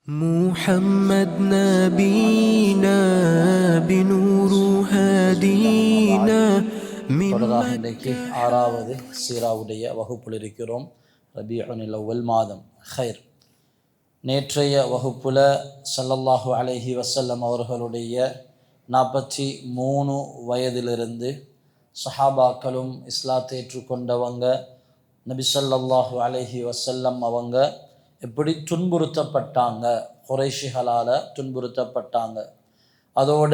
محمد نبينا بنور هادينا من தொடராக இன்றைக்கு مكة 6வது சீராவுடைய வகுப்பில் இருக்கிறோம். ரபீஉல் அவ்வல் மாதம் ஹைர். நேற்றைய வகுப்பில் ஸல்லல்லாஹு அலைஹி வஸல்லம் அவர்களுடைய 43 வயதிலிருந்து சஹாபாக்களும் இஸ்லாத்தை ஏற்றுக்கொண்டவங்க நபி ஸல்லல்லாஹு அலைஹி வஸல்லம் அவங்க எப்படி துன்புறுத்தப்பட்டாங்க, குறைஷிகளால் துன்புறுத்தப்பட்டாங்க. அதோட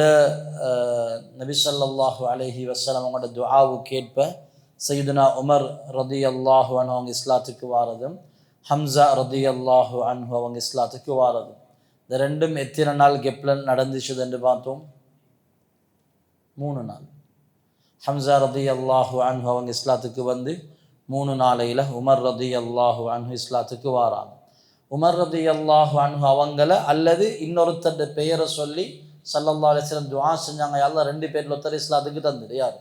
நபி ஸல்லல்லாஹு அலைஹி வஸல்லம் அவங்களோட துஆவுக்கு ஏற்ப சையதுனா உமர் ரதியல்லாஹு அன்ஹு அவங்க இஸ்லாத்துக்கு வாரதும், ஹம்ஸா ரதியல்லாஹு அன்ஹு அவங்க இஸ்லாத்துக்கு வாரதும், இந்த ரெண்டும் எத்தனை நாள் கெப்லன் நடந்துச்சுது என்று பார்த்தோம்? 3 நாள். ஹம்ஸா ரதியல்லாஹு அன்ஹு அவங்க இஸ்லாத்துக்கு வந்து 3 நாளையில் உமர் ரதியல்லாஹு அன்ஹு இஸ்லாத்துக்கு வாராங்க. உமர் ரதியல்லாஹு அன்ஹு அவங்கள அல்லது இன்னொருத்தர் பெயரை சொல்லி ஸல்லல்லாஹு அலைஹி வஸல்லம் துஆ செஞ்சாங்க, யா அல்லாஹ் 2 பேர்ல ஒருத்தர் இஸ்லாத்துக்கு தந்துடு. யார்?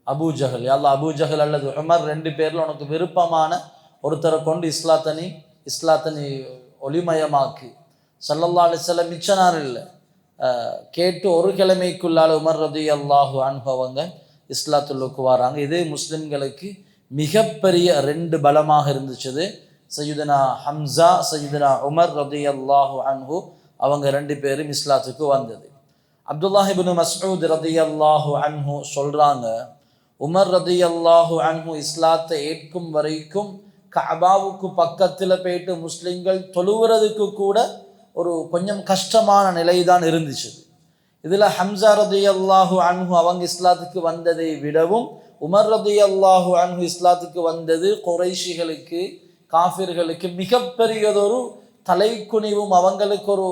அபூஜஹல். யா அல்லாஹ் அபூஜஹல் அல்லது உமர் 2 பேர்ல உனக்கு விருப்பமான ஒருத்தரை கொண்டு இஸ்லாத்தை நீ ஒளிமயமாக்கு. ஸல்லல்லாஹு அலைஹி வஸல்லம் மிச்ச நாள் இல்லை, கேட்டு ஒரு கிழமைக்குள்ளால உமர் ரதியல்லாஹு அன்ஹு அவங்க இஸ்லாத்துள்ளுக்கு வராங்க. இது முஸ்லிம்களுக்கு மிகப்பெரிய 2 பலமாக இருந்துச்சு. சையதுனா ஹம்ஸா, சையதுனா உமர் ரதியல்லாஹு அன்ஹு அவங்க 2 பேரும் இஸ்லாத்துக்கு வந்தது. அப்துல்லாஹ் இப்னு மஸ்ஊத் ரதியல்லாஹு அன்ஹு சொல்றாங்க, உமர் ரதியல்லாஹு அன்ஹு இஸ்லாத்தை ஏற்கும் வரைக்கும் கஅபாவுக்கு பக்கத்தில் போயிட்டு முஸ்லிம்கள் தொழுவுறதுக்கு கூட ஒரு கொஞ்சம் கஷ்டமான நிலை தான் இருந்துச்சு. இதில் ஹம்ஸா ரதியல்லாஹு அன்ஹு அவங்க இஸ்லாத்துக்கு வந்ததை விடவும் உமர் ரதியல்லாஹு அன்ஹு இஸ்லாத்துக்கு வந்தது குறைஷிகளுக்கு, காஃபிர்களுக்கு மிகப்பெரியதொரு தலைக்குனிவும், அவங்களுக்கு ஒரு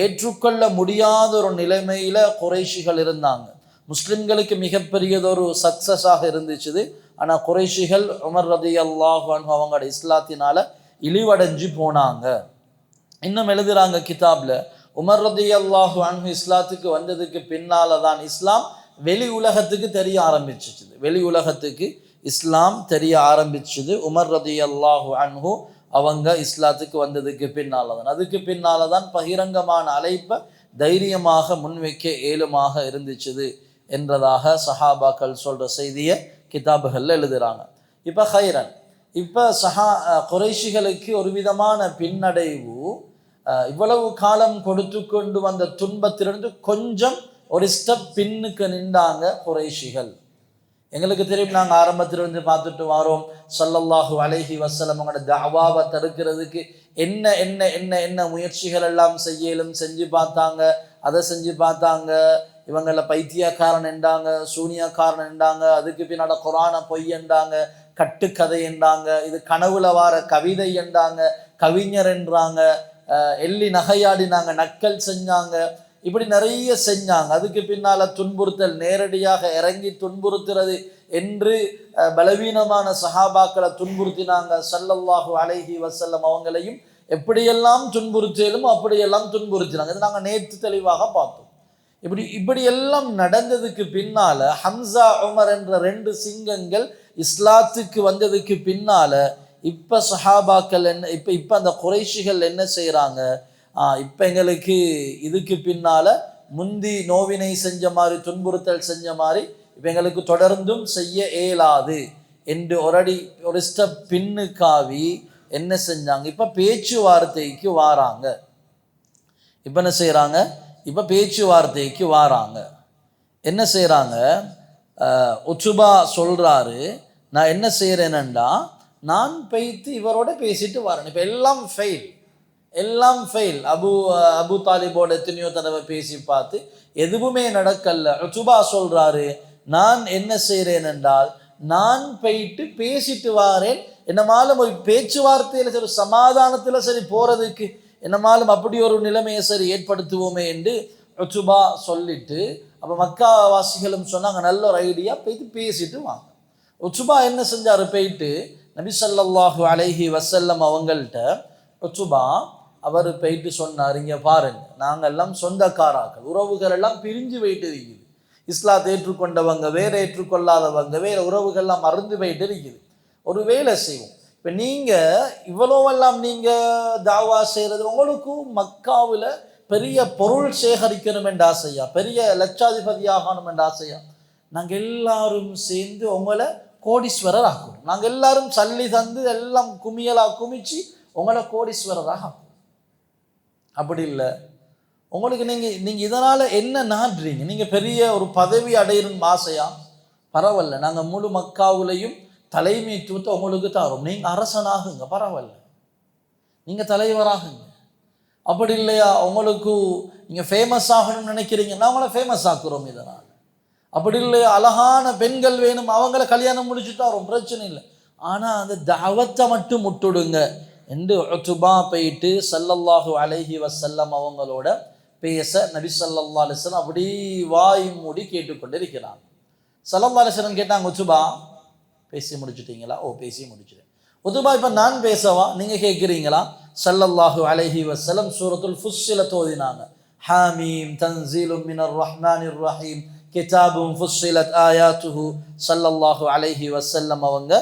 ஏற்றுக்கொள்ள முடியாத ஒரு நிலைமையில் குறைஷிகள் இருந்தாங்க. முஸ்லிம்களுக்கு மிகப்பெரியதொரு சக்ஸஸாக இருந்துச்சு. ஆனால் குறைஷிகள் உமர் ரதியல்லாஹு அன்ஹு அவங்களோட இஸ்லாத்தினால இழிவடைஞ்சு போனாங்க. இன்னும் எழுதுறாங்க கிதாபில், உமர் ரதியல்லாஹு அன்ஹு இஸ்லாத்துக்கு வந்ததுக்கு பின்னால தான் இஸ்லாம் வெளி உலகத்துக்கு தெரிய ஆரம்பிச்சிச்சு. வெளி உலகத்துக்கு இஸ்லாம் தெரிய ஆரம்பிச்சது உமர் ரதியல்லாஹு அன்ஹு அவங்க இஸ்லாத்துக்கு வந்ததுக்கு பின்னால தான். அதுக்கு பின்னால தான் பகிரங்கமான அழைப்பை தைரியமாக முன்வைக்க ஏழுமாக இருந்துச்சு என்றதாக சஹாபாக்கள் சொல்கிற செய்தியை கிதாபுகளில் எழுதுகிறாங்க. இப்போ ஹைரன், இப்போ குறைஷிகளுக்கு ஒரு விதமான பின்னடைவு, இவ்வளவு காலம் கொடுத்து கொண்டு வந்த துன்பத்திலிருந்து கொஞ்சம் ஒரு ஸ்டெப் பின்னுக்கு நின்றாங்க குறைஷிகள். எங்களுக்கு தெரியும், நாங்கள் ஆரம்பத்திலிருந்து பார்த்துட்டு வரோம், ஸல்லல்லாஹு அலைஹி வஸல்லம் அவங்களோட தஅவாவை தடுக்கிறதுக்கு என்ன என்ன என்ன என்ன முயற்சிகள் எல்லாம் செஞ்சு பார்த்தாங்க. அதை செஞ்சு பார்த்தாங்க. இவங்கள பைத்தியக்காரன் என்றாங்க, சூனியக்காரன் என்றாங்க, அதுக்கு பின்னால குரானை பொய் என்றாங்க, கட்டுக்கதை என்றாங்க, இது கனவுல வார கவிதை என்றாங்க, கவிஞர் என்றாங்க, எள்ளி நகையாடினாங்க, நக்கல் செஞ்சாங்க, இப்படி நிறைய செஞ்சாங்க. அதுக்கு பின்னால துன்புறுத்தல், நேரடியாக இறங்கி துன்புறுத்துறது என்று பலவீனமான சஹாபாக்களை துன்புறுத்தினாங்க. ஸல்லல்லாஹு அலைஹி வஸல்லம் அவங்களையும் எப்படியெல்லாம் துன்புறுத்திலும் அப்படியெல்லாம் துன்புறுத்தினாங்க. இது நாங்கள் நேற்று தெளிவாக பார்த்தோம். இப்படி எல்லாம் நடந்ததுக்கு பின்னால ஹம்ஸா உமர் என்ற 2 சிங்கங்கள் இஸ்லாத்துக்கு வந்ததுக்கு பின்னால இப்ப சஹாபாக்கள் என்ன, இப்ப அந்த குறைஷிகள் என்ன செய்யறாங்க? இப்போ எங்களுக்கு இதுக்கு பின்னால் முந்தி நோவினை செஞ்ச மாதிரி, துன்புறுத்தல் செஞ்ச மாதிரி இப்போ எங்களுக்கு தொடர்ந்தும் செய்ய இயலாது என்று ஒரு ஸ்டெப் பின்னுக்காவி என்ன செஞ்சாங்க? இப்போ பேச்சுவார்த்தைக்கு வாராங்க. இப்போ என்ன செய்கிறாங்க? இப்போ பேச்சுவார்த்தைக்கு வாராங்க. என்ன செய்கிறாங்க? உத்துபா சொல்கிறாரு, நான் என்ன செய்கிறேன்னா, நான் போய்த்து இவரோட பேசிட்டு வரேன். இப்போ எல்லாம் ஃபெயில். அபு தாலிபோட எத்தனையோ தடவை பேசி பார்த்து எதுவுமே நடக்கல. உத்துபா சொல்றாரு, நான் என்ன செய்கிறேன் என்றால், நான் போயிட்டு பேசிட்டு வாரேன், என்னமாலும் ஒரு பேச்சுவார்த்தையில் சரி, சமாதானத்தில் சரி போறதுக்கு என்னமாலும் அப்படி ஒரு நிலைமையை சரி ஏற்படுத்துவோமே என்று உத்துபா சொல்லிட்டு, அப்போ மக்காவாசிகளும் சொன்னாங்க, நல்ல ஒரு ஐடியா, போயிட்டு பேசிட்டு வாங்க. உத்துபா என்ன செஞ்சாரு? போயிட்டு நபி ஸல்லல்லாஹு அலைஹி வஸல்லம் அவங்கள்ட்ட உத்துபா அவர் போயிட்டு சொன்னார், இங்கே பாருங்க, நாங்கள் எல்லாம் சொந்தக்காராக்கள், உறவுகள் எல்லாம் பிரிஞ்சு போயிட்டு இருக்குது. இஸ்லாத்தை ஏற்றுக்கொண்டவங்க வேற, ஏற்றுக்கொள்ளாதவங்க வேற, உறவுகள்லாம் மறந்து போயிட்டு இருக்குது. ஒரு வேலை செய்வோம், இப்போ நீங்கள் இவ்வளோவெல்லாம் நீங்கள் தாவா செய்கிறது உங்களுக்கும் மக்காவில் பெரிய பொருள் சேகரிக்கணும் என்ற ஆசையா, பெரிய லட்சாதிபதி ஆகணும் என்ற ஆசையா? நாங்கள் எல்லாரும் சேர்ந்து உங்களை கோடீஸ்வரர் ஆக்கணும். நாங்கள் எல்லாரும் சல்லி தந்து எல்லாம் குமியலாக குமிச்சு உங்களை கோடீஸ்வரராக ஆக்கணும். அப்படி இல்லை. உங்களுக்கு நீங்கள் இதனால் என்ன நாடுறீங்க? நீங்கள் பெரிய ஒரு பதவி அடையணும் ஆசையா? பரவாயில்ல, நாங்கள் முழு மக்காவுலையும் தலைமைத்துவத்தை உங்களுக்கு தரோம். நீங்கள் அரசனாகுங்க, பரவாயில்ல, நீங்கள் தலைவராகுங்க. அப்படி இல்லையா, உங்களுக்கு நீங்கள் ஃபேமஸ் ஆகணும்னு நினைக்கிறீங்கன்னா அவங்கள ஃபேமஸ் ஆக்குறோம் இதனால். அப்படி இல்லையா, அழகான பெண்கள் வேணும், அவங்கள கல்யாணம் முடிச்சு தரோம், பிரச்சனை இல்லை. ஆனால் அந்த தாவத்தை மட்டும் முட்டுடுங்க என்று உத்பா போயிட்டு ஸல்லல்லாஹு அலைஹி வஸல்லம் அவங்களோட பேச நபி ஸல்லல்லாஹு அலைஹி வஸல்லம் அப்படி வாய் மூடி கேட்டுக்கொண்டிருக்கிறாங்க. ஸல்லல்லாஹு அலைஹி வஸல்லம் கேட்டாங்க, உத்பா பேசி முடிச்சுட்டீங்களா? ஓ, பேசி முடிச்சுட்டேன். உத்பா இப்போ நான் பேசவா, நீங்கள் கேட்குறீங்களா? ஸல்லல்லாஹு அலைஹி வஸல்லம் சூரத்துல் ஃபுஸ்ஸிலத் ஓதினாங்க. ஹாமீம் தன்ஸீலும் மினர் ரஹ்மானிர் ரஹீம் கிதாபும் ஃபுஸ்ஸிலத் ஆயாத்துஹு. ஸல்லல்லாஹு அலைஹி வஸல்லம் அவங்க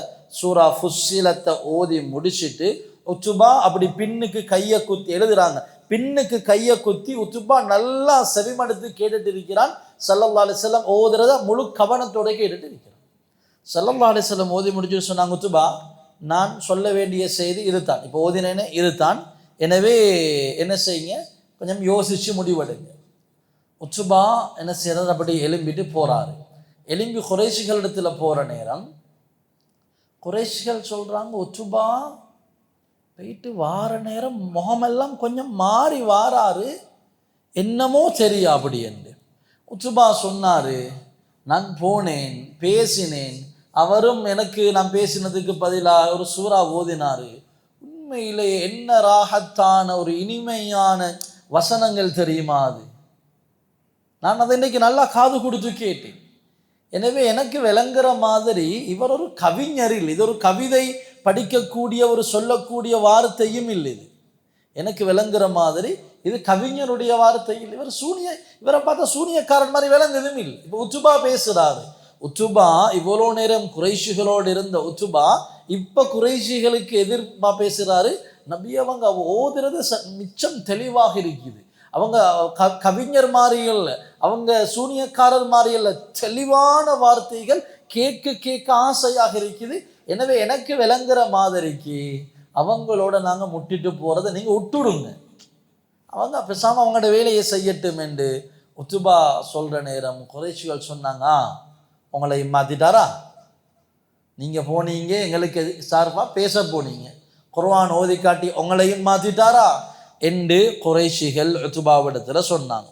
சூரா ஃபுஸ்ஸிலத்தை ஓதி முடிச்சுட்டு உத்பா அப்படி பின்னுக்கு கையை குத்தி எழுதுறாங்க. பின்னுக்கு கையை குத்தி உத்பா நல்லா செவிமடுத்து கேட்டுட்டு இருக்கிறான். ஸல்லல்லாஹு அலைஹி வஸல்லம் ஓதுறத முழு கவனத்தோட கேட்டுட்டு இருக்கிறான். ஸல்லல்லாஹு அலைஹி வஸல்லம் ஓதி முடிச்சுட்டு சொன்னாங்க, உத்பா நான் சொல்ல வேண்டிய செய்தி இதுதான், இப்போ ஓதினேனே இதுதான், எனவே என்ன செய்யுங்க, கொஞ்சம் யோசிச்சு முடிவெடுங்க. உத்பா என்ன செய்யறது, அப்படி எலும்பிட்டு போறாரு. எலும்பி குறைஷிகள் இடத்துல போற நேரம் குறைஷிகள் சொல்றாங்க, உத்பா போயிட்டு வார நேரம் முகமெல்லாம் கொஞ்சம் மாறி வாராரு, என்னமோ தெரியா அப்படி என்று. உத்பா சொன்னாரு, நான் போனேன், பேசினேன், அவரும் எனக்கு நான் பேசினதுக்கு பதிலாக ஒரு சூறா ஓதினாரு. உண்மையிலே என்ன ராகத்தான ஒரு இனிமையான வசனங்கள் தெரியுமா அது. நான் அதை இன்னைக்கு நல்லா காது கொடுத்து கேட்டேன். எனவே எனக்கு விளங்குற மாதிரி இவர் ஒரு கவிஞர் இல்லை, இது ஒரு கவிதை படிக்கக்கூடிய ஒரு சொல்லக்கூடிய வார்த்தையும் இல்லை. இது எனக்கு விளங்குற மாதிரி இது கவிஞருடைய வார்த்தை இல்லை. இவரை பார்த்தா சூனியக்காரன் மாதிரி விளங்குதும் இல்லை. இப்போ உத்பா பேசுறாரு. உத்பா இவ்வளோ நேரம் குறைஷிகளோடு இருந்த உத்பா இப்போ குறைஷிகளுக்கு எதிர்ப்பா பேசுறாரு. நபி அவங்க ஓதுறது மிச்சம் தெளிவாக இருக்குது. அவங்க கவிஞர் மாறியல்ல, அவங்க சூனியக்காரர் மாறியல்ல, தெளிவான வார்த்தைகள் கேட்க ஆசையாக இருக்குது. எனவே எனக்கு விளங்குற மாதிரிக்கு அவங்களோட நாங்கள் முட்டிட்டு போகிறத நீங்கள் விட்டுடுங்க, அவங்க பேசாமல் அவங்களோட வேலையை செய்யட்டும் என்று உத்பா சொல்கிற நேரம் குறைஷிகள் சொன்னாங்க, உங்களை மாற்றிட்டாரா? நீங்கள் போனீங்க, எங்களுக்கு சார்பாக பேச போனீங்க, குர்ஆன் ஓதி காட்டி உங்களையும் மாற்றிட்டாரா என்று குறைஷிகள் உத்பாவிடத்தில் சொன்னாங்க.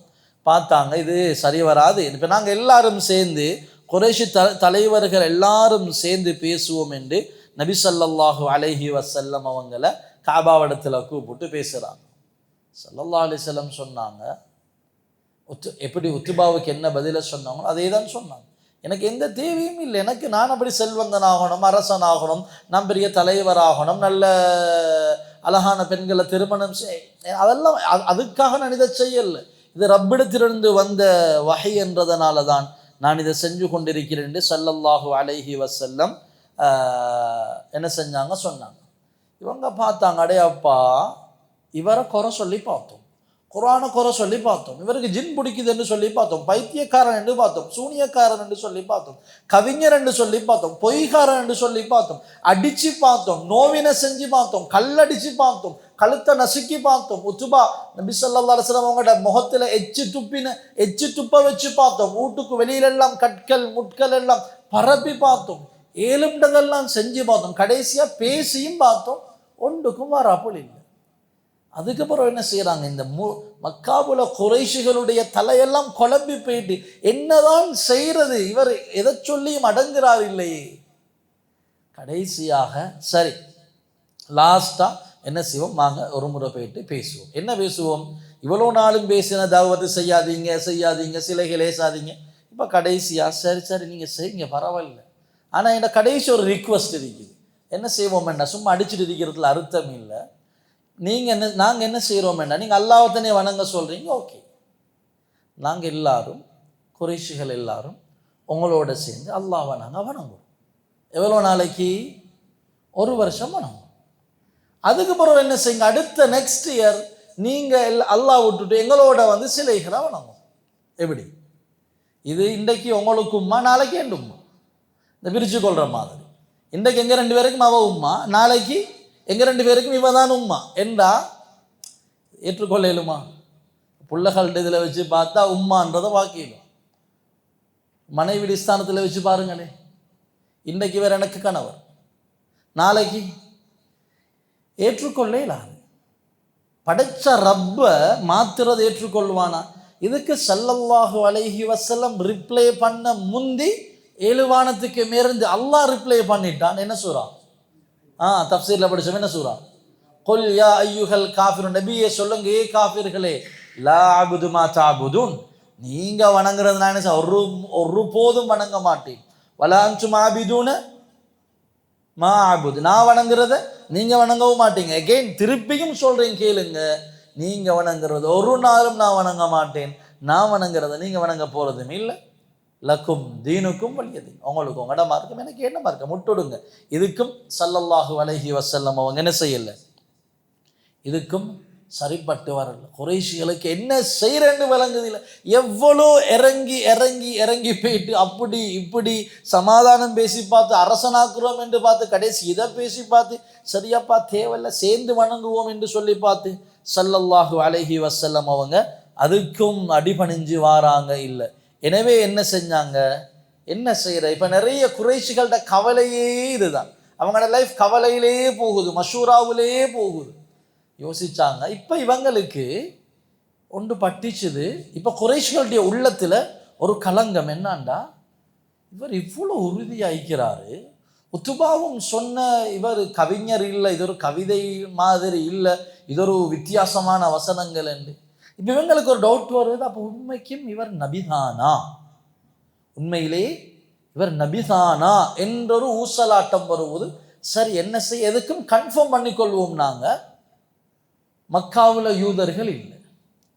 பார்த்தாங்க இது சரி வராது. இப்போ நாங்கள் எல்லாரும் சேர்ந்து குறைஷி தலைவர்கள் எல்லாரும் சேர்ந்து பேசுவோம் என்று நபி ஸல்லல்லாஹு அலைஹி வஸல்லம் அவங்கள காபாவிடத்தில் கூப்பிட்டு பேசுகிறாங்க. ஸல்லல்லாஹு அலைஹி வஸல்லம் சொன்னாங்க, எப்படி உத்பாவுக்கு என்ன பதிலை சொன்னாங்களோ அதே தான் சொன்னாங்க. எனக்கு எந்த தேவையும் இல்லை, நான் அப்படி செல்வந்தனாகணும், அரசனாகணும், நான் பெரிய தலைவராகணும், நல்ல அழகான பெண்களை திருமணம் அதெல்லாம் அதுக்காக நான் இதை செய்யலை. இது ரப்பிடத்திலிருந்து வந்த வஹி என்றதனால தான் நான் இதை செஞ்சு கொண்டிருக்கிறேன் என்று ஸல்லல்லாஹு அலைஹி வஸல்லம் என்ன செஞ்சாங்க சொன்னாங்க. இவங்க பார்த்தாங்க, அடே அப்பா, இவரை குறை சொல்லி பார்த்தோம், குர்ஆனை குறை சொல்லி பார்த்தோம், இவருக்கு ஜின் பிடிக்குது என்று சொல்லி பார்த்தோம், பைத்தியக்காரன் என்று பார்த்தோம், சூனியக்காரன் என்று சொல்லி பார்த்தோம், கவிஞர் என்று சொல்லி பார்த்தோம், பொய்காரன் என்று சொல்லி பார்த்தோம், அடிச்சு பார்த்தோம், நோவினை செஞ்சு பார்த்தோம், கல்லடிச்சு பார்த்தோம், கழுத்தை நசுக்கி பார்த்தோம். உத்பா நபி ஸல்லல்லாஹு அலைஹி வஸல்லம் அவங்களோட முகத்தில் எச்சு துப்ப வச்சு பார்த்தோம், வீட்டுக்கு வெளியிலெல்லாம் கற்கள் முட்கள் எல்லாம் பரப்பி பார்த்தோம், ஏழுண்டதெல்லாம் செஞ்சு பார்த்தோம், கடைசியாக பேசியும் பார்த்தோம், ஒன்றுக்கும் வராப்புல் இல்லை. அதுக்கப்புறம் என்ன செய்கிறாங்க, இந்த மக்காபுல குறைஷிகளுடைய தலையெல்லாம் குழம்பி போயிட்டு என்னதான் செய்கிறது, இவர் எதை சொல்லியும் அடங்குறார் இல்லையே. கடைசியாக சரி லாஸ்ட்டாக என்ன செய்வோம், நாங்கள் ஒரு முறை போயிட்டு பேசுவோம். என்ன பேசுவோம், இவ்வளோ நாளும் பேசின தாவத்து செய்யாதீங்க, சிலைகள் ஏசாதீங்க. இப்போ கடைசியாக சரி நீங்கள் செய்யுங்க, பரவாயில்ல, ஆனால் இந்த கடைசி ஒரு ரிக்வஸ்ட் இருக்குது. என்ன செய்வோம் என்ன, சும்மா அடிச்சுட்டு இருக்கிறதுல அர்த்தம் இல்லை. நாங்கள் என்ன செய்கிறோம் என்ன, நீங்கள் அல்லாஹ்வைத்தானே வணங்க சொல்கிறீங்க, ஓகே, நாங்கள் எல்லாரும் குறைஷிகள் எல்லாரும் உங்களோட சேர்ந்து அல்லாஹ்வை நாங்கள் வணங்குவோம். எவ்வளோ நாளைக்கு, ஒரு வருஷம் வணங்குவோம். அதுக்கு பிறகு என்ன செய்யுங்க, அடுத்த நெக்ஸ்ட் இயர் நீங்கள் அல்லாஹ் விட்டுட்டு எங்களோட வந்து சிலைகளை வணங்கும். எப்படி இது? இன்றைக்கு உங்களுக்கு உம்மா, நாளைக்கு என் உம்மா, இந்த பிரித்து கொள்கிற மாதிரி. இன்றைக்கு எங்கள் 2 பேருக்கும் அவ உம்மா, நாளைக்கு எங்கள் 2 பேருக்கும் இவ தான் உம்மா என்றா ஏற்றுக்கொள்ள இயலுமா? பிள்ளைகள் இதில் வச்சு பார்த்தா உம்மான்றதை வாக்கிடும். மனைவி ஸ்தானத்தில் வச்சு பாருங்களே, இன்றைக்கு இவர் எனக்கு கணவர், நாளைக்கு ஏற்றுக்கொள்ள இயலாது. படைச்ச ரப்ப மாத்திரதை ஏற்றுக்கொள்வானா? இதுக்கு ஸல்லல்லாஹு அலைஹி வஸல்லம் ரிப்ளை பண்ண முந்தி 7 வானத்துக்கு மேலிருந்து அல்லாஹ் ரிப்ளை பண்ணிட்டான். என்ன சூரா? தஃப்சீர்ல படிச்சோம். என்ன சூரா? குல் யா அய்யுஹல் காஃபிரூன், நபியே சொல்லுங்க, ஏ காஃபிர்களே, லா அபுது மா தஅபுதுன், நீங்க வணங்குறது நான் என்ன ஒரு போதும் வணங்க மாட்டேன். வலா அன்தும் ஆபிதூன மா அபுது, நான் வணங்குறத நீங்க வணங்கவும் மாட்டீங்க. அகெயின் திருப்பியும் சொல்றேன் கேளுங்க, நீங்க வணங்குறது ஒரு நாளும் நான் வணங்க மாட்டேன், நான் வணங்குறத நீங்க வணங்க போறதும் இல்லை. லக்கும் தீனுக்கும் வலியது, உங்களுக்கு உங்களோட மார்க்கம் எனக்கு என்ன மார்க்கம், முட்டுடுங்க. இதுக்கும் ஸல்லல்லாஹு அலைஹி வஸல்லம் அவங்க என்ன செய்யலை, இதுக்கும் சரிப்பட்டு வரல. குறைஷிகளுக்கு என்ன செய்யறேன்னு விளங்குதில்லை. எவ்வளோ இறங்கி இறங்கி இறங்கி போயிட்டு அப்படி இப்படி சமாதானம் பேசி பார்த்து அரசனாக்குறோம் என்று பார்த்து கடைசி இதை பேசி பார்த்து சரியாப்பா தேவையில்ல சேர்ந்து வணங்குவோம் என்று சொல்லி பார்த்து ஸல்லல்லாஹு அலைஹி வஸல்லம் அவங்க அதுக்கும் அடிபணிஞ்சு வாராங்க இல்லை. எனவே என்ன செஞ்சாங்க, என்ன செய்யற, இப்போ நிறைய குறைஷிகளோட கவலையே இதுதான். அவங்களோட லைஃப் கவலையிலேயே போகுது, மஷூராவிலேயே போகுது. யோசிச்சாங்க, இப்போ இவங்களுக்கு ஒன்று பட்டிச்சுது. இப்போ குறைஷிகளுடைய உள்ளத்தில் ஒரு கலங்கம் என்னண்டா, இவர் இவ்வளோ உறுதியாகிறாரு, உத்துபாவும் சொன்ன இவர் கவிஞர் இல்லை, இது ஒரு கவிதை மாதிரி இல்லை, இது ஒரு வித்தியாசமான வசனங்கள் என்று. இப்போ இவங்களுக்கு ஒரு டவுட் வருது, அப்போ உண்மைக்கும் இவர் நபிதானா, உண்மையிலே இவர் நபிதானா என்றொரு ஊசலாட்டம் வருவது. சரி என்ன செய்ய, எதுக்கும் கன்ஃபார்ம் பண்ணிக்கொள்வோம். நாங்கள் மக்காவில் யூதர்கள் இல்லை.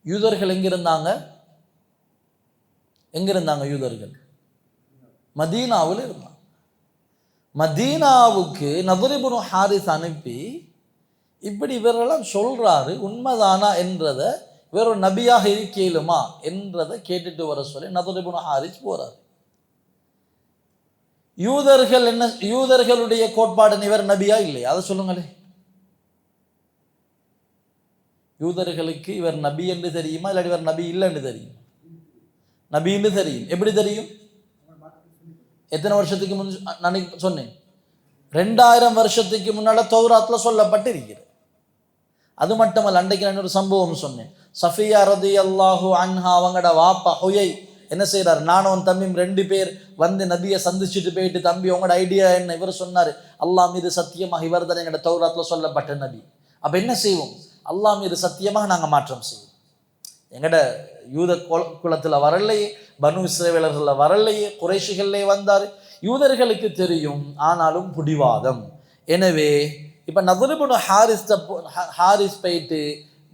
யூதர்கள் எங்கிருந்தாங்க, யூதர்கள் மதீனாவில் இருந்தாங்க. மதீனாவுக்கு நதுர் இப்னு ஹாரிஸ் அனுப்பி இப்படி இவரெல்லாம் சொல்றாரு, உண்மைதானா என்றதை, வேற ஒரு நபியாக இருக்கலுமா என்றதை கேட்டுட்டு வர சொல்லி நதுர் இப்னு ஹாரிஸ் போறாரு. யூதர்கள் என்ன, யூதர்களுடைய கோட்பாடு இவர் நபியா இல்லையா, அதை சொல்லுங்களே. யூதர்களுக்கு இவர் நபி என்று தெரியுமா, இல்லாட்டி இவர் நபி இல்லைன்னு தெரியும்? நபி என்று தெரியும். எப்படி தெரியும்? எத்தனை வருஷத்துக்கு முன் நான் சொன்னேன், 2000 வருஷத்துக்கு முன்னால தௌராத்ல சொல்லப்பட்டு இருக்கிறது. அது மட்டுமல்ல, அன்றைக்கு நான் ஒரு சம்பவம் சொன்னேன். சஃபியா ரலியல்லாஹு அன்ஹா அவங்களோட வாப்பா ஹுயை என்ன செய்யறாரு, நானும் தம்பியும் 2 பேர் வந்து நபியை சந்திச்சுட்டு போயிட்டு, தம்பி உங்களோட ஐடியா என்ன? இவர் சொன்னார், அல்லாஹ் மீது சத்தியமாக இவர் தான் எங்களோட தௌராத்ல சொல்லப்பட்ட நபி. அப்ப என்ன செய்வோம், அல்லாஹ் மீது சத்தியமாக நாங்கள் மாற்றம் செய்வோம். எங்கட யூத குலத்தில் வரலையே, பனு இஸ்ரவேலர்களில் வரலையே, குறைஷிகளே வந்தார். யூதர்களுக்கு தெரியும், ஆனாலும் பிடிவாதம். எனவே இப்போ நதுர் இப்னு ஹாரிஸ் போயிட்டு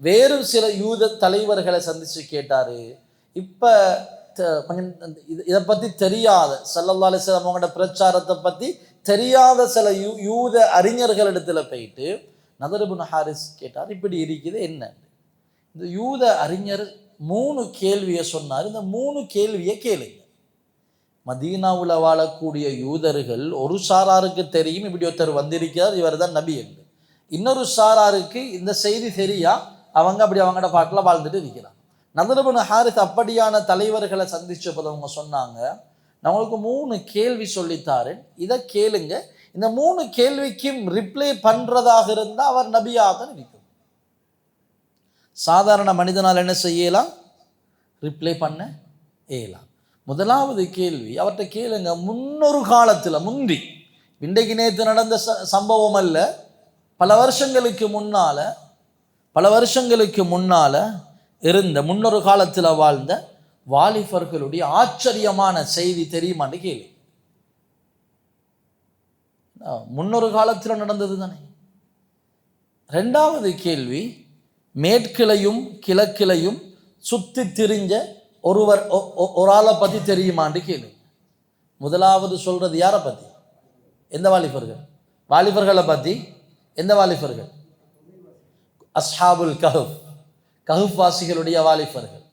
வேறு சில யூத தலைவர்களை சந்திச்சு கேட்டாரு. இப்போ கொஞ்சம் இதை பற்றி தெரியாத, ஸல்லல்லாஹு அலைஹி வஸல்லம் அவங்களோட பிரச்சாரத்தை பற்றி தெரியாத சில யூத அறிஞர்களிடத்துல போயிட்டு நதுர் இப்னு ஹாரிஸ் கேட்டார், இப்படி இருக்குது என்ன? இந்த யூத அறிஞர் 3 கேள்வியை சொன்னார். இந்த 3 கேள்வியை கேளுங்க. மதீனாவில் வாழக்கூடிய யூதர்கள் ஒரு சாராருக்கு தெரியும் இப்படி ஒருத்தர் வந்திருக்கிறார், இவர் தான் நபி என்று. இன்னொரு சாராருக்கு இந்த செய்தி தெரியா, அவங்க அப்படி அவங்களோட பாட்டில் வாழ்ந்துட்டு இருக்கிறாங்க. நதுர் இப்னு ஹாரிஸ் அப்படியான தலைவர்களை சந்திச்சப்போ அவங்க சொன்னாங்க, நான் உங்களுக்கு 3 கேள்வி சொல்லித்தாரேன், இதை கேளுங்க. இந்த 3 கேள்விக்கும் ரிப்ளை பண்றதாக இருந்தால் அவர் நபியாக நிற்கும். சாதாரண மனிதனால் என்ன செய்யலாம், ரிப்ளை பண்ண இயலாம். முதலாவது கேள்வி அவர்கிட்ட கேளுங்க, முன்னொரு காலத்தில், முந்தி, இன்றைக்கு நேற்று நடந்த சம்பவம் அல்ல, பல வருஷங்களுக்கு முன்னால இருந்த, முன்னொரு காலத்தில் வாழ்ந்த வாலிபர்களுடைய ஆச்சரியமான செய்தி தெரியுமான்னு கேள்வி. முன்னொரு காலத்தில் நடந்தது தானே. 2வது கேள்வி, மேற்கிலையும் கிழக்கிலையும் சுத்தி திரிஞ்ச ஒரு ஆளை பற்றி தெரியுமான்னு கேள்வி. முதலாவது சொல்றது யாரை பற்றி? எந்த வாலிபர்களை பற்றி? எந்த வாலிபர்கள்? அஸ்ஹாபுல் கஹஃப், கஹஃப் வாசிகளுடைய வாலிபர்கள்.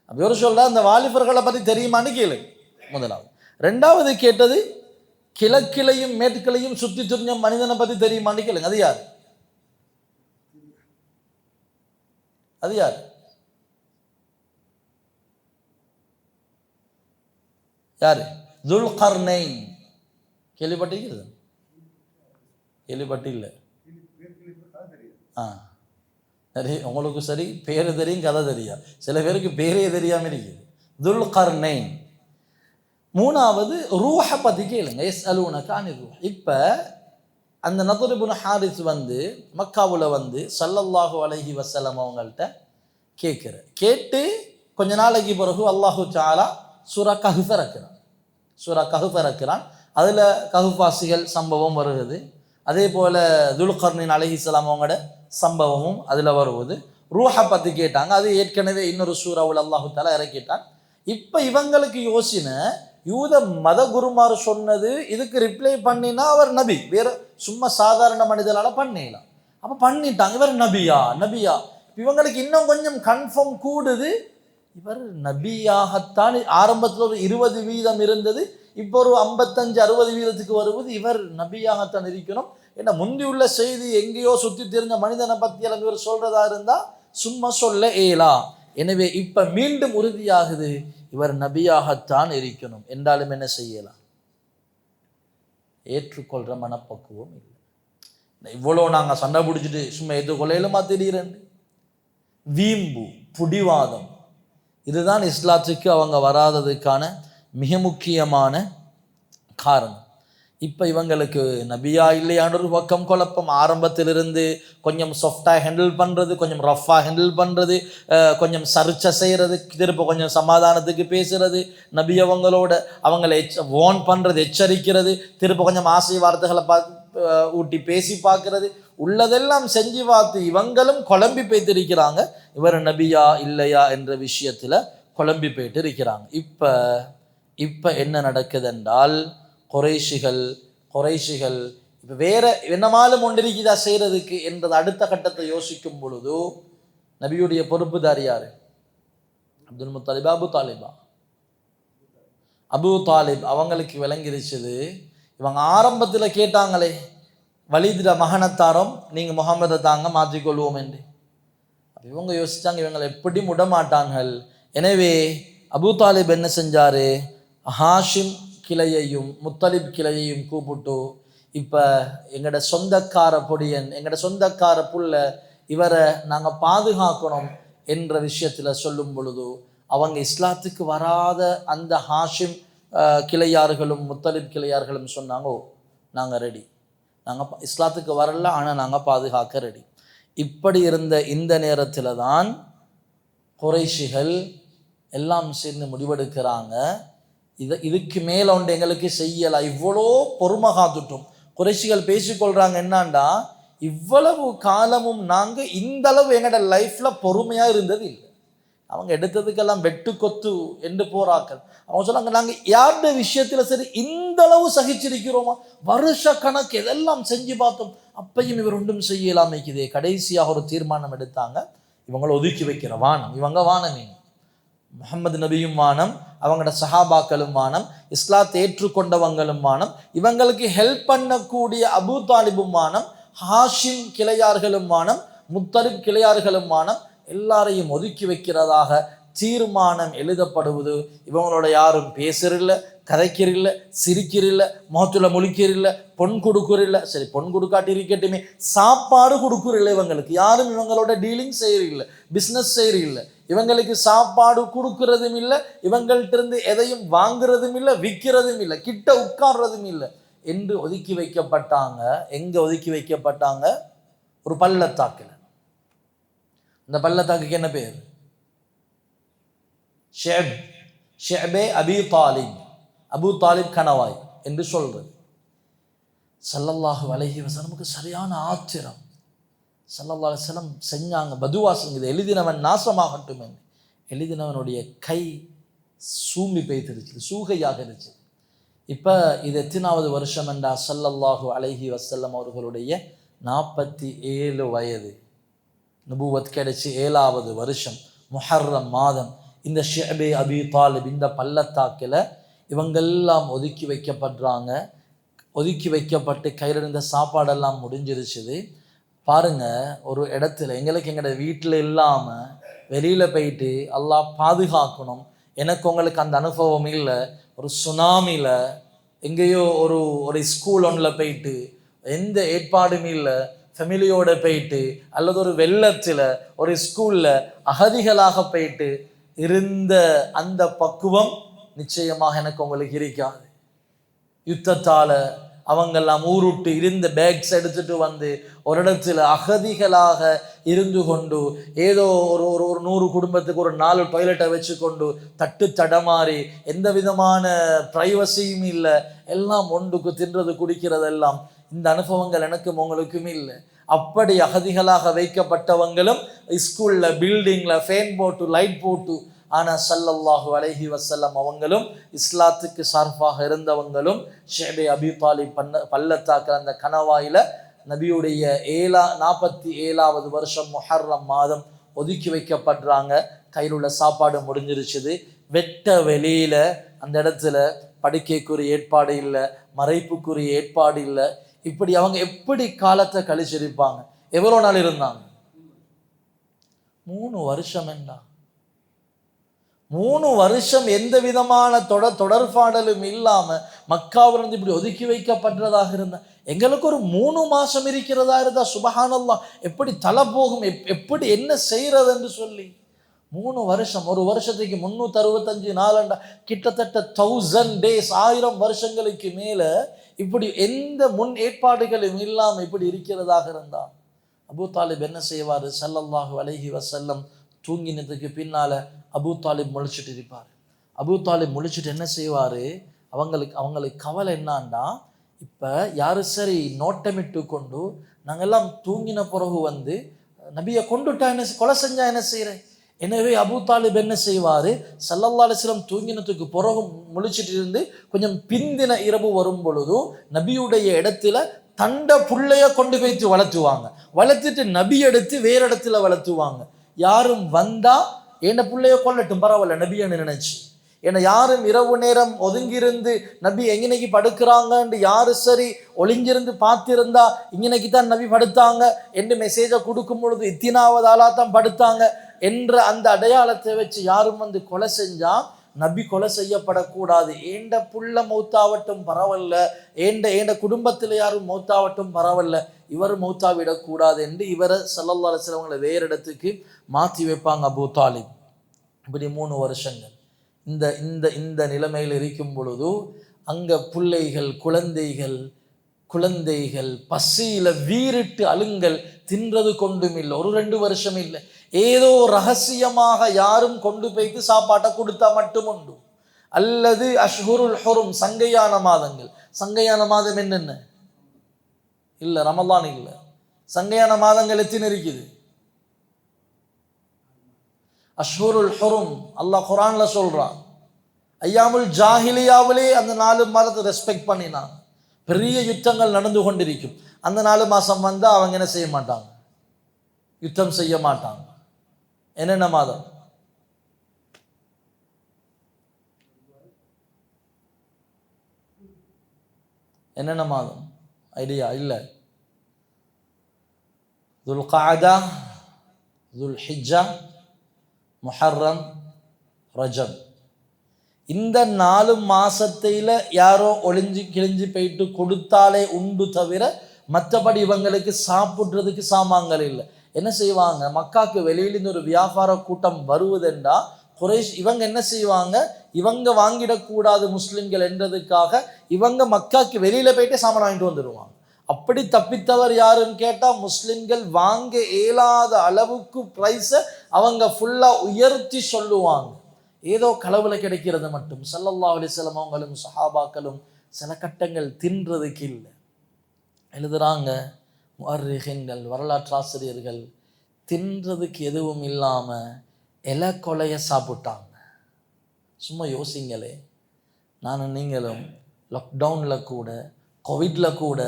அப்படி ஒரு சொல்ற அந்த வாலிபர்களை பற்றி தெரியுமான்னு கேளு முதலாவது. ரெண்டாவது கேட்டது கிழக்கிலையும் மேற்கிலையும் சுற்றி துறிஞ்ச மனிதனை பற்றி தெரியுமான்னு கேளுங்க. அது யார்? அது யார்? யாரு? துல்கர்னைன். கேள்விப்பட்டிருக்கிறது? கேள்விப்பட்டு இல்லை. சரி, உங்களுக்கு சரி பேரு தெரியும், கதை தெரியா. சில பேருக்கு பேரே தெரியாம இருக்குது. துல்கர்னைன். மூணாவது ரூஹ பத்தி கேளுங்க. எஸ் அலூனக அனி ரூஹ். இப்ப அந்த நதுர் இப்னு ஹாரிஸ் மக்காவுல ஸல்லல்லாஹு அலைஹி வஸல்லம் அவங்கள்ட்ட கேட்டு கொஞ்ச நாளைக்கு பிறகு அல்லாஹு தஆலா சூரா கஹ்ஃப் இறக்குறான். அதுல கஹ்ஃப் வாசிகள் சம்பவம் வருகிறது. அதே போல துல்கர்னைன் அலைஹிஸ்ஸலாம் அவங்களோட சம்பவமும் அதுல வருவது. ரூஹ பத்தி கேட்டாங்க. அது ஏற்கனவே இன்னொரு சூறாவுல் அல்லாஹு தஆலா இறக்கிட்டான். இப்ப இவங்களுக்கு யோசனை, யூத மத குருமார் சொன்னது இதுக்கு ரிப்ளை பண்ணினா அவர் நபி, வேற சும்மா சாதாரண மனிதனால பண்ணிடலாம். அப்ப பண்ணிட்டாங்க, இவர் நபியா. இவங்களுக்கு இன்னும் கொஞ்சம் கன்ஃபார்ம் கூடுது, இவர் நபியாகத்தான். ஆரம்பத்தில் ஒரு 20% இருந்தது, இப்போ ஒரு 55-60% வருவது இவர் நபியாகத்தான் இருக்கணும். ஏன்னா முந்தி உள்ள செய்தி எங்கேயோ சுற்றி தெரிஞ்ச மனிதனை பற்றி எல்லாம் இவர் சொல்றதா இருந்தா சும்மா சொல்ல ஏலா. எனவே இப்ப மீண்டும் உறுதியாகுது இவர் நபியாகத்தான் இருக்கணும் என்றாலும் என்ன செய்யலாம்? ஏற்றுக்கொள்ற மனப்பக்குவம் இல்லை. இவ்வளோ நாங்கள் சண்டை பிடிச்சிட்டு சும்மா ஏற்றுக்கொள்ளையிலுமா திடீரென் வீம்பு புடிவாதம், இதுதான் இஸ்லாத்துக்கு அவங்க வராததுக்கான மிக முக்கியமான காரணம். இப்போ இவங்களுக்கு நபியா இல்லையான ஒரு பக்கம் குழப்பம். ஆரம்பத்திலிருந்து கொஞ்சம் சாஃப்டாக ஹேண்டில் பண்ணுறது, கொஞ்சம் ரஃபாக ஹேண்டில் பண்ணுறது, கொஞ்சம் சர்ச்சை செய்கிறது, திரும்ப கொஞ்சம் சமாதானத்துக்கு பேசுறது, நபி அவங்களை வார்ன் பண்ணுறது, எச்சரிக்கிறது, திரும்ப கொஞ்சம் ஆசை வார்த்தைகளை ஊட்டி பேசி பார்க்கறது, உள்ளதெல்லாம் செஞ்சு பார்த்து இவங்களும் குழம்பி போய்த்திருக்கிறாங்க. இவர் நபியா இல்லையா என்ற விஷயத்தில் குழம்பி போயிட்டு இருக்கிறாங்க. இப்போ என்ன நடக்குது என்றால், குறைஷிகள் இப்போ வேற என்னமாலும் ஒன்றிருக்குதா செய்கிறதுக்கு என்றது அடுத்த கட்டத்தை யோசிக்கும் பொழுது நபியுடைய பொறுப்புதாரி யாரு? அப்துல் முத்தலிபா அபு தாலிப் அவங்களுக்கு விளங்கிருச்சது. இவங்க ஆரம்பத்தில் கேட்டாங்களே, வலிதிர மகனத்தாரம் நீங்கள் முகமதை தாங்க மாற்றிக்கொள்வோம் என்று. இவங்க யோசிச்சாங்க, இவங்களை எப்படி விடமாட்டார்கள். எனவே அபு தாலிப் என்ன செஞ்சாரு, ஹாஷிம் கிளையையும் முத்தலிப் கிளையையும் கூப்பிட்டு, இப்போ எங்களோட சொந்தக்கார பொடியன், எங்களோட சொந்தக்கார புள்ள, இவரை நாங்கள் பாதுகாக்கணும் என்ற விஷயத்தில் சொல்லும் பொழுது அவங்க இஸ்லாத்துக்கு வராத அந்த ஹாஷிம் கிளையார்களும் முத்தலிப் கிளையார்களும் சொன்னாங்க, ஓ நாங்கள் ரெடி, நாங்கள் இஸ்லாத்துக்கு வரல, ஆனால் நாங்கள் பாதுகாக்க ரெடி. இப்படி இருந்த இந்த நேரத்தில் தான் குறைஷிகள் எல்லாம் சேர்ந்து முடிவெடுக்கிறாங்க, இதுக்கு மேலே ஒன்று எங்களுக்கு செய்யலாம், இவ்வளோ பொறுமை காத்துட்டோம். குறைஷிகள் பேசிக்கொள்கிறாங்க என்னான்டா, இவ்வளவு காலமும் நாங்கள் இந்த அளவு எங்களோட லைஃப்பில் பொறுமையாக இருந்தது இல்லை. அவங்க எடுத்ததுக்கெல்லாம் வெட்டு கொத்து என்று போறாக்கள். அவங்க சொன்னாங்க, நாங்கள் யாருடைய விஷயத்தில் சரி இந்த அளவு சகிச்சிருக்கிறோமா, வருஷ கணக்கு எதெல்லாம் செஞ்சு பார்த்தோம், அப்பையும் இவர் ஒன்றும் செய்யலாமே இருக்குதே. கடைசியாக ஒரு தீர்மானம் எடுத்தாங்க, இவங்களை ஒதுக்கி வைக்கிற வானம், இவங்க வானமே, முஹம்மது நபியும் வானம், அவங்களோட சஹாபாக்களும் வானம், இஸ்லாத்தை ஏற்றுக்கொண்டவங்களும் வானம், இவங்களுக்கு ஹெல்ப் பண்ணக்கூடிய அபு தாலிபும் வானம், ஹாஷிம் கிளையார்களும் வானம், முத்தலிப் கிளையார்களும் வானம், எல்லாரையும் ஒதுக்கி வைக்கிறதாக தீர்மானம் எழுதப்படுவது. இவங்களோட யாரும் பேசுறில்ல, கதைக்கிறதில்ல, சிரிக்கிறதில்ல, முகத்துல முழிக்கிறதில்ல, பொன் கொடுக்குறில்ல. சரி, பொன் கொடுக்காட்டி இருக்கட்டுமே, சாப்பாடு கொடுக்குறில்ல. இவங்களுக்கு யாரும் இவங்களோட டீலிங் செய்யறதில்லை, பிஸ்னஸ் செய்யறதில்லை. இவங்களுக்கு சாப்பாடு கொடுக்கறதும் இல்லை, இவங்கள்ட்ட இருந்து எதையும் வாங்குறதும் இல்லை, விற்கிறதும் இல்லை, கிட்ட உட்கார்றதும் இல்லை என்று ஒதுக்கி வைக்கப்பட்டாங்க. எங்க ஒதுக்கி வைக்கப்பட்டாங்க? ஒரு பள்ளத்தாக்குல. இந்த பள்ளத்தாக்குக்கு என்ன பேர்? ஷெபே அபி தாலிப், அபு தாலிப் கணவாய் என்று சொல்றது. ஸல்லல்லாஹு அலைஹி வஸல்லமுக்கு சரியான ஆத்திரம். ஸல்லல்லாஹு அலைஹி வஸல்லம் செஞ்சாங்க, பதுவா செஞ்சது, எழுதினவன் நாசமாகட்டும் என்று. எழுதினவனுடைய கை சூம்பி பெய்திருச்சு, சூகையாக இருந்துச்சு. இப்போ இது எத்தனாவது வருஷம் என்றா, ஸல்லல்லாஹு அலைஹி வஸல்லம் அவர்களுடைய 47 வயது. நுபுவத் கிடைச்சி 7வது வருஷம் முஹர்ரம் மாதம் இந்த ஷிஅபே அபி தாலிப் இந்த பள்ளத்தாக்கில் இவங்கெல்லாம் ஒதுக்கி வைக்கப்படுறாங்க. ஒதுக்கி வைக்கப்பட்டு கையில் இருந்த சாப்பாடெல்லாம் முடிஞ்சிருச்சுது. பாருங்க, ஒரு இடத்துல எங்களுக்கு எங்களோட வீட்டில் இல்லாமல் வெளியில் போயிட்டு அல்லாஹ் பாதுகாக்கணும். எனக்கு உங்களுக்கு அந்த அனுபவம் இல்லை. ஒரு சுனாமியில் எங்கேயோ ஒரு ஒரு ஸ்கூல் ஒன்றில் போயிட்டு எந்த ஏற்பாடும் இல்லை, ஃபெமிலியோடு போயிட்டு அல்லது ஒரு வெள்ளத்தில் ஒரு ஸ்கூலில் அகதிகளாக போயிட்டு இருந்த அந்த பக்குவம் நிச்சயமாக எனக்கு உங்களுக்கு இருக்காது. யுத்தத்தால் அவங்கெல்லாம் ஊருட்டு இருந்த பேக்ஸ் எடுத்துட்டு வந்து ஒரு இடத்துல அகதிகளாக இருந்து கொண்டு ஏதோ ஒரு ஒரு 100 குடும்பத்துக்கு ஒரு 4 டாய்லெட்டை வச்சு கொண்டு தட்டு தடமாறி எந்த விதமான ப்ரைவசியும் இல்லை, எல்லாம் ஒன்றுக்கு தின்றது குடிக்கிறதெல்லாம் இந்த அனுபவங்கள் எனக்கும் உங்களுக்கும் இல்லை. அப்படி அகதிகளாக வைக்கப்பட்டவங்களும் ஸ்கூலில் பில்டிங்கில் ஃபேன் போட்டு லைட் போட்டு, ஆனால் ஸல்லல்லாஹு அலைஹி வஸல்லம் அவங்களும் இஸ்லாத்துக்கு சார்பாக இருந்தவங்களும் ஷிஅபே அபி தாலிப் பள்ளத்தாக்கில் அந்த கணவாயில் நபியுடைய 47வது வருஷம் முஹர்ரம் மாதம் ஒதுக்கி வைக்கப்படுறாங்க. கையில் உள்ள சாப்பாடு முடிஞ்சிருச்சுது. வெட்ட வெளியில் அந்த இடத்துல படுக்கைக்குரிய ஏற்பாடு இல்லை, மறைப்புக்குரிய ஏற்பாடு இல்லை. இப்படி அவங்க எப்படி காலத்தை கழிச்சிருப்பாங்க? எவ்வளோ நாள் இருந்தாங்க? 3 வருஷம். என்ன 3 வருஷம் எந்த விதமான தொடர்பாடலும் இல்லாமல் மக்காவிலிருந்து இப்படி ஒதுக்கி வைக்கப்பட்டதாக இருந்தால் எங்களுக்கு ஒரு 3 மாதம் இருக்கிறதா இருந்தால் சுபஹானல்லாஹ் எப்படி தலை போகும், எப்படி என்ன செய்கிறது என்று சொல்லி 3 வருஷம். ஒரு வருஷத்துக்கு 365 நாள், கிட்டத்தட்ட 1000 days, 1000 வருஷங்களுக்கு மேலே இப்படி எந்த முன் ஏற்பாடுகளும் இல்லாமல் இப்படி இருக்கிறதாக இருந்தால் அபூ தாலிப் என்ன செய்வார்? ஸல்லல்லாஹு அலைஹி வஸல்லம் தூங்கினதுக்கு பின்னால் அபூ தாலிப் முழிச்சிட்டு இருப்பார். அபூ தாலிப் முழிச்சிட்டு என்ன செய்வார்? அவங்களுக்கு கவலை என்னான்டா, இப்போ யாரும் சரி நோட்டமிட்டு கொண்டு நாங்கள்லாம் தூங்கின பிறகு வந்து நபியை கொண்டுட்டா என்ன, கொலை செஞ்சா என்ன செய்கிறேன்? எனவே அபூ தாலிப் என்ன செய்வார்? ஸல்லல்லாஹு அலைஹி வஸல்லம் தூங்கினத்துக்கு பிறகு முழிச்சிட்டு இருந்து கொஞ்சம் பிந்தின இரவு வரும் பொழுது நபியுடைய இடத்துல தண்ட புள்ளைய கொண்டு வைத்து வளர்த்துவாங்க. வளர்த்துட்டு நபி எடுத்து வேற இடத்துல வளர்த்துவாங்க. யாரும் வந்தா என்ன புள்ளைய கொல்லட்டும் பரவாயில்ல நபின்னு நினைச்சு. ஏன்னா யாரும் இரவு நேரம் ஒதுங்கியிருந்து நபி எங்கனைக்கு படுக்கிறாங்கன்னு யாரு சரி ஒளிஞ்சிருந்து பார்த்திருந்தா இங்கனைக்கு தான் நபி படுத்தாங்க என்று மெசேஜை கொடுக்கும் பொழுது இத்தினாவது ஆளா தான் படுத்தாங்க என்ற அந்த அடையாளத்தை வச்சு யாரும் வந்து கொலை செஞ்சா நபி கொலை செய்யப்படக்கூடாது. ஏண்ட புள்ள மௌத்தாவட்டும் பரவாயில்ல, ஏண்ட குடும்பத்தில் யாரும் மௌத்தாவட்டும் பரவாயில்ல, இவர் மௌத்தாவிடக்கூடாது என்று இவரை ஸல்லல்லாஹு அலைஹி வஸல்லம் வேறு இடத்துக்கு மாற்றி வைப்பாங்க அபூ தாலிப். இப்படி 3 வருஷங்கள் இந்த இந்த இந்த நிலைமையில் இருக்கும் பொழுது அங்கே பிள்ளைகள் குழந்தைகள் பசியில் வீறிட்டு அழுங்கள், தின்றது கொண்டும் இல்லை. ஒரு 2 வருஷம் இல்லை, ஏதோ ரகசியமாக யாரும் கொண்டு போய்த்து சாப்பாட்டை கொடுத்தா மட்டும் உண்டு. அல்லது அஷ்ஹுருல் ஹுரும், சங்கையான மாதங்கள். சங்கையான மாதம் என்னென்ன? இல்லை ரமலான் இல்லை. சங்கையான மாதங்கள் எத்தனை இருக்குது? அஷ்ஹுருல் ஹுரும் அல்லாஹ் குர்ஆன்ல சொல்றான். ஐயாமுல் ஜாஹிலியாவிலே அந்த 4 மாதத்தை ரெஸ்பெக்ட் பண்ணினான். பெரிய யுத்தங்கள் நடந்து கொண்டிருக்கும். அந்த 4 மாதம் வந்தால் அவங்க என்ன செய்ய மாட்டாங்க? யுத்தம் செய்ய மாட்டாங்க. என்னென்ன மாதம்? என்னென்ன மாதம்? ஐடியா இல்லை. துல் கஅதா, துல் ஹிஜ்ஜா, முஹர்ரம், ரஜப். இந்த 4 மாசத்தில யாரோ ஒளிஞ்சு கிழிஞ்சு போயிட்டு கொடுத்தாலே உண்டு தவிர மற்றபடி இவங்களுக்கு சாப்பிட்றதுக்கு சாமான்கள் இல்லை. என்ன செய்வாங்க? மக்காவுக்கு வெளியிலிருந்து ஒரு வியாபார கூட்டம் வருவதென்றா குறைஷ் இவங்க என்ன செய்வாங்க? இவங்க வாங்கிடக்கூடாது முஸ்லிம்கள் என்றதுக்காக இவங்க மக்காவுக்கு வெளியில போயிட்டு சாமான் வாங்கிட்டு வந்துடுவாங்க. அப்படி தப்பித்தவர் யாருன்னு கேட்டால் முஸ்லிம்கள் வாங்க இயலாத அளவுக்கு ப்ரைஸை அவங்க ஃபுல்லாக உயர்த்தி சொல்லுவாங்க. ஏதோ களவுல கிடைக்கிறது மட்டும். ஸல்லல்லாஹு அலைஹி வஸல்லம் அவங்களும் சஹாபாக்களும் சில கட்டங்கள் தின்றதுக்கு இல்லை. எழுதுறாங்க முஅர்ரிஹீன்கள், வரலாற்றாசிரியர்கள், தின்றதுக்கு எதுவும் இல்லாமல் இலை கொலையை சாப்பிட்டாங்க. சும்மா யோசிங்களே, நானும் நீங்களும் லாக்டவுனில் கூட கோவிட்ல கூட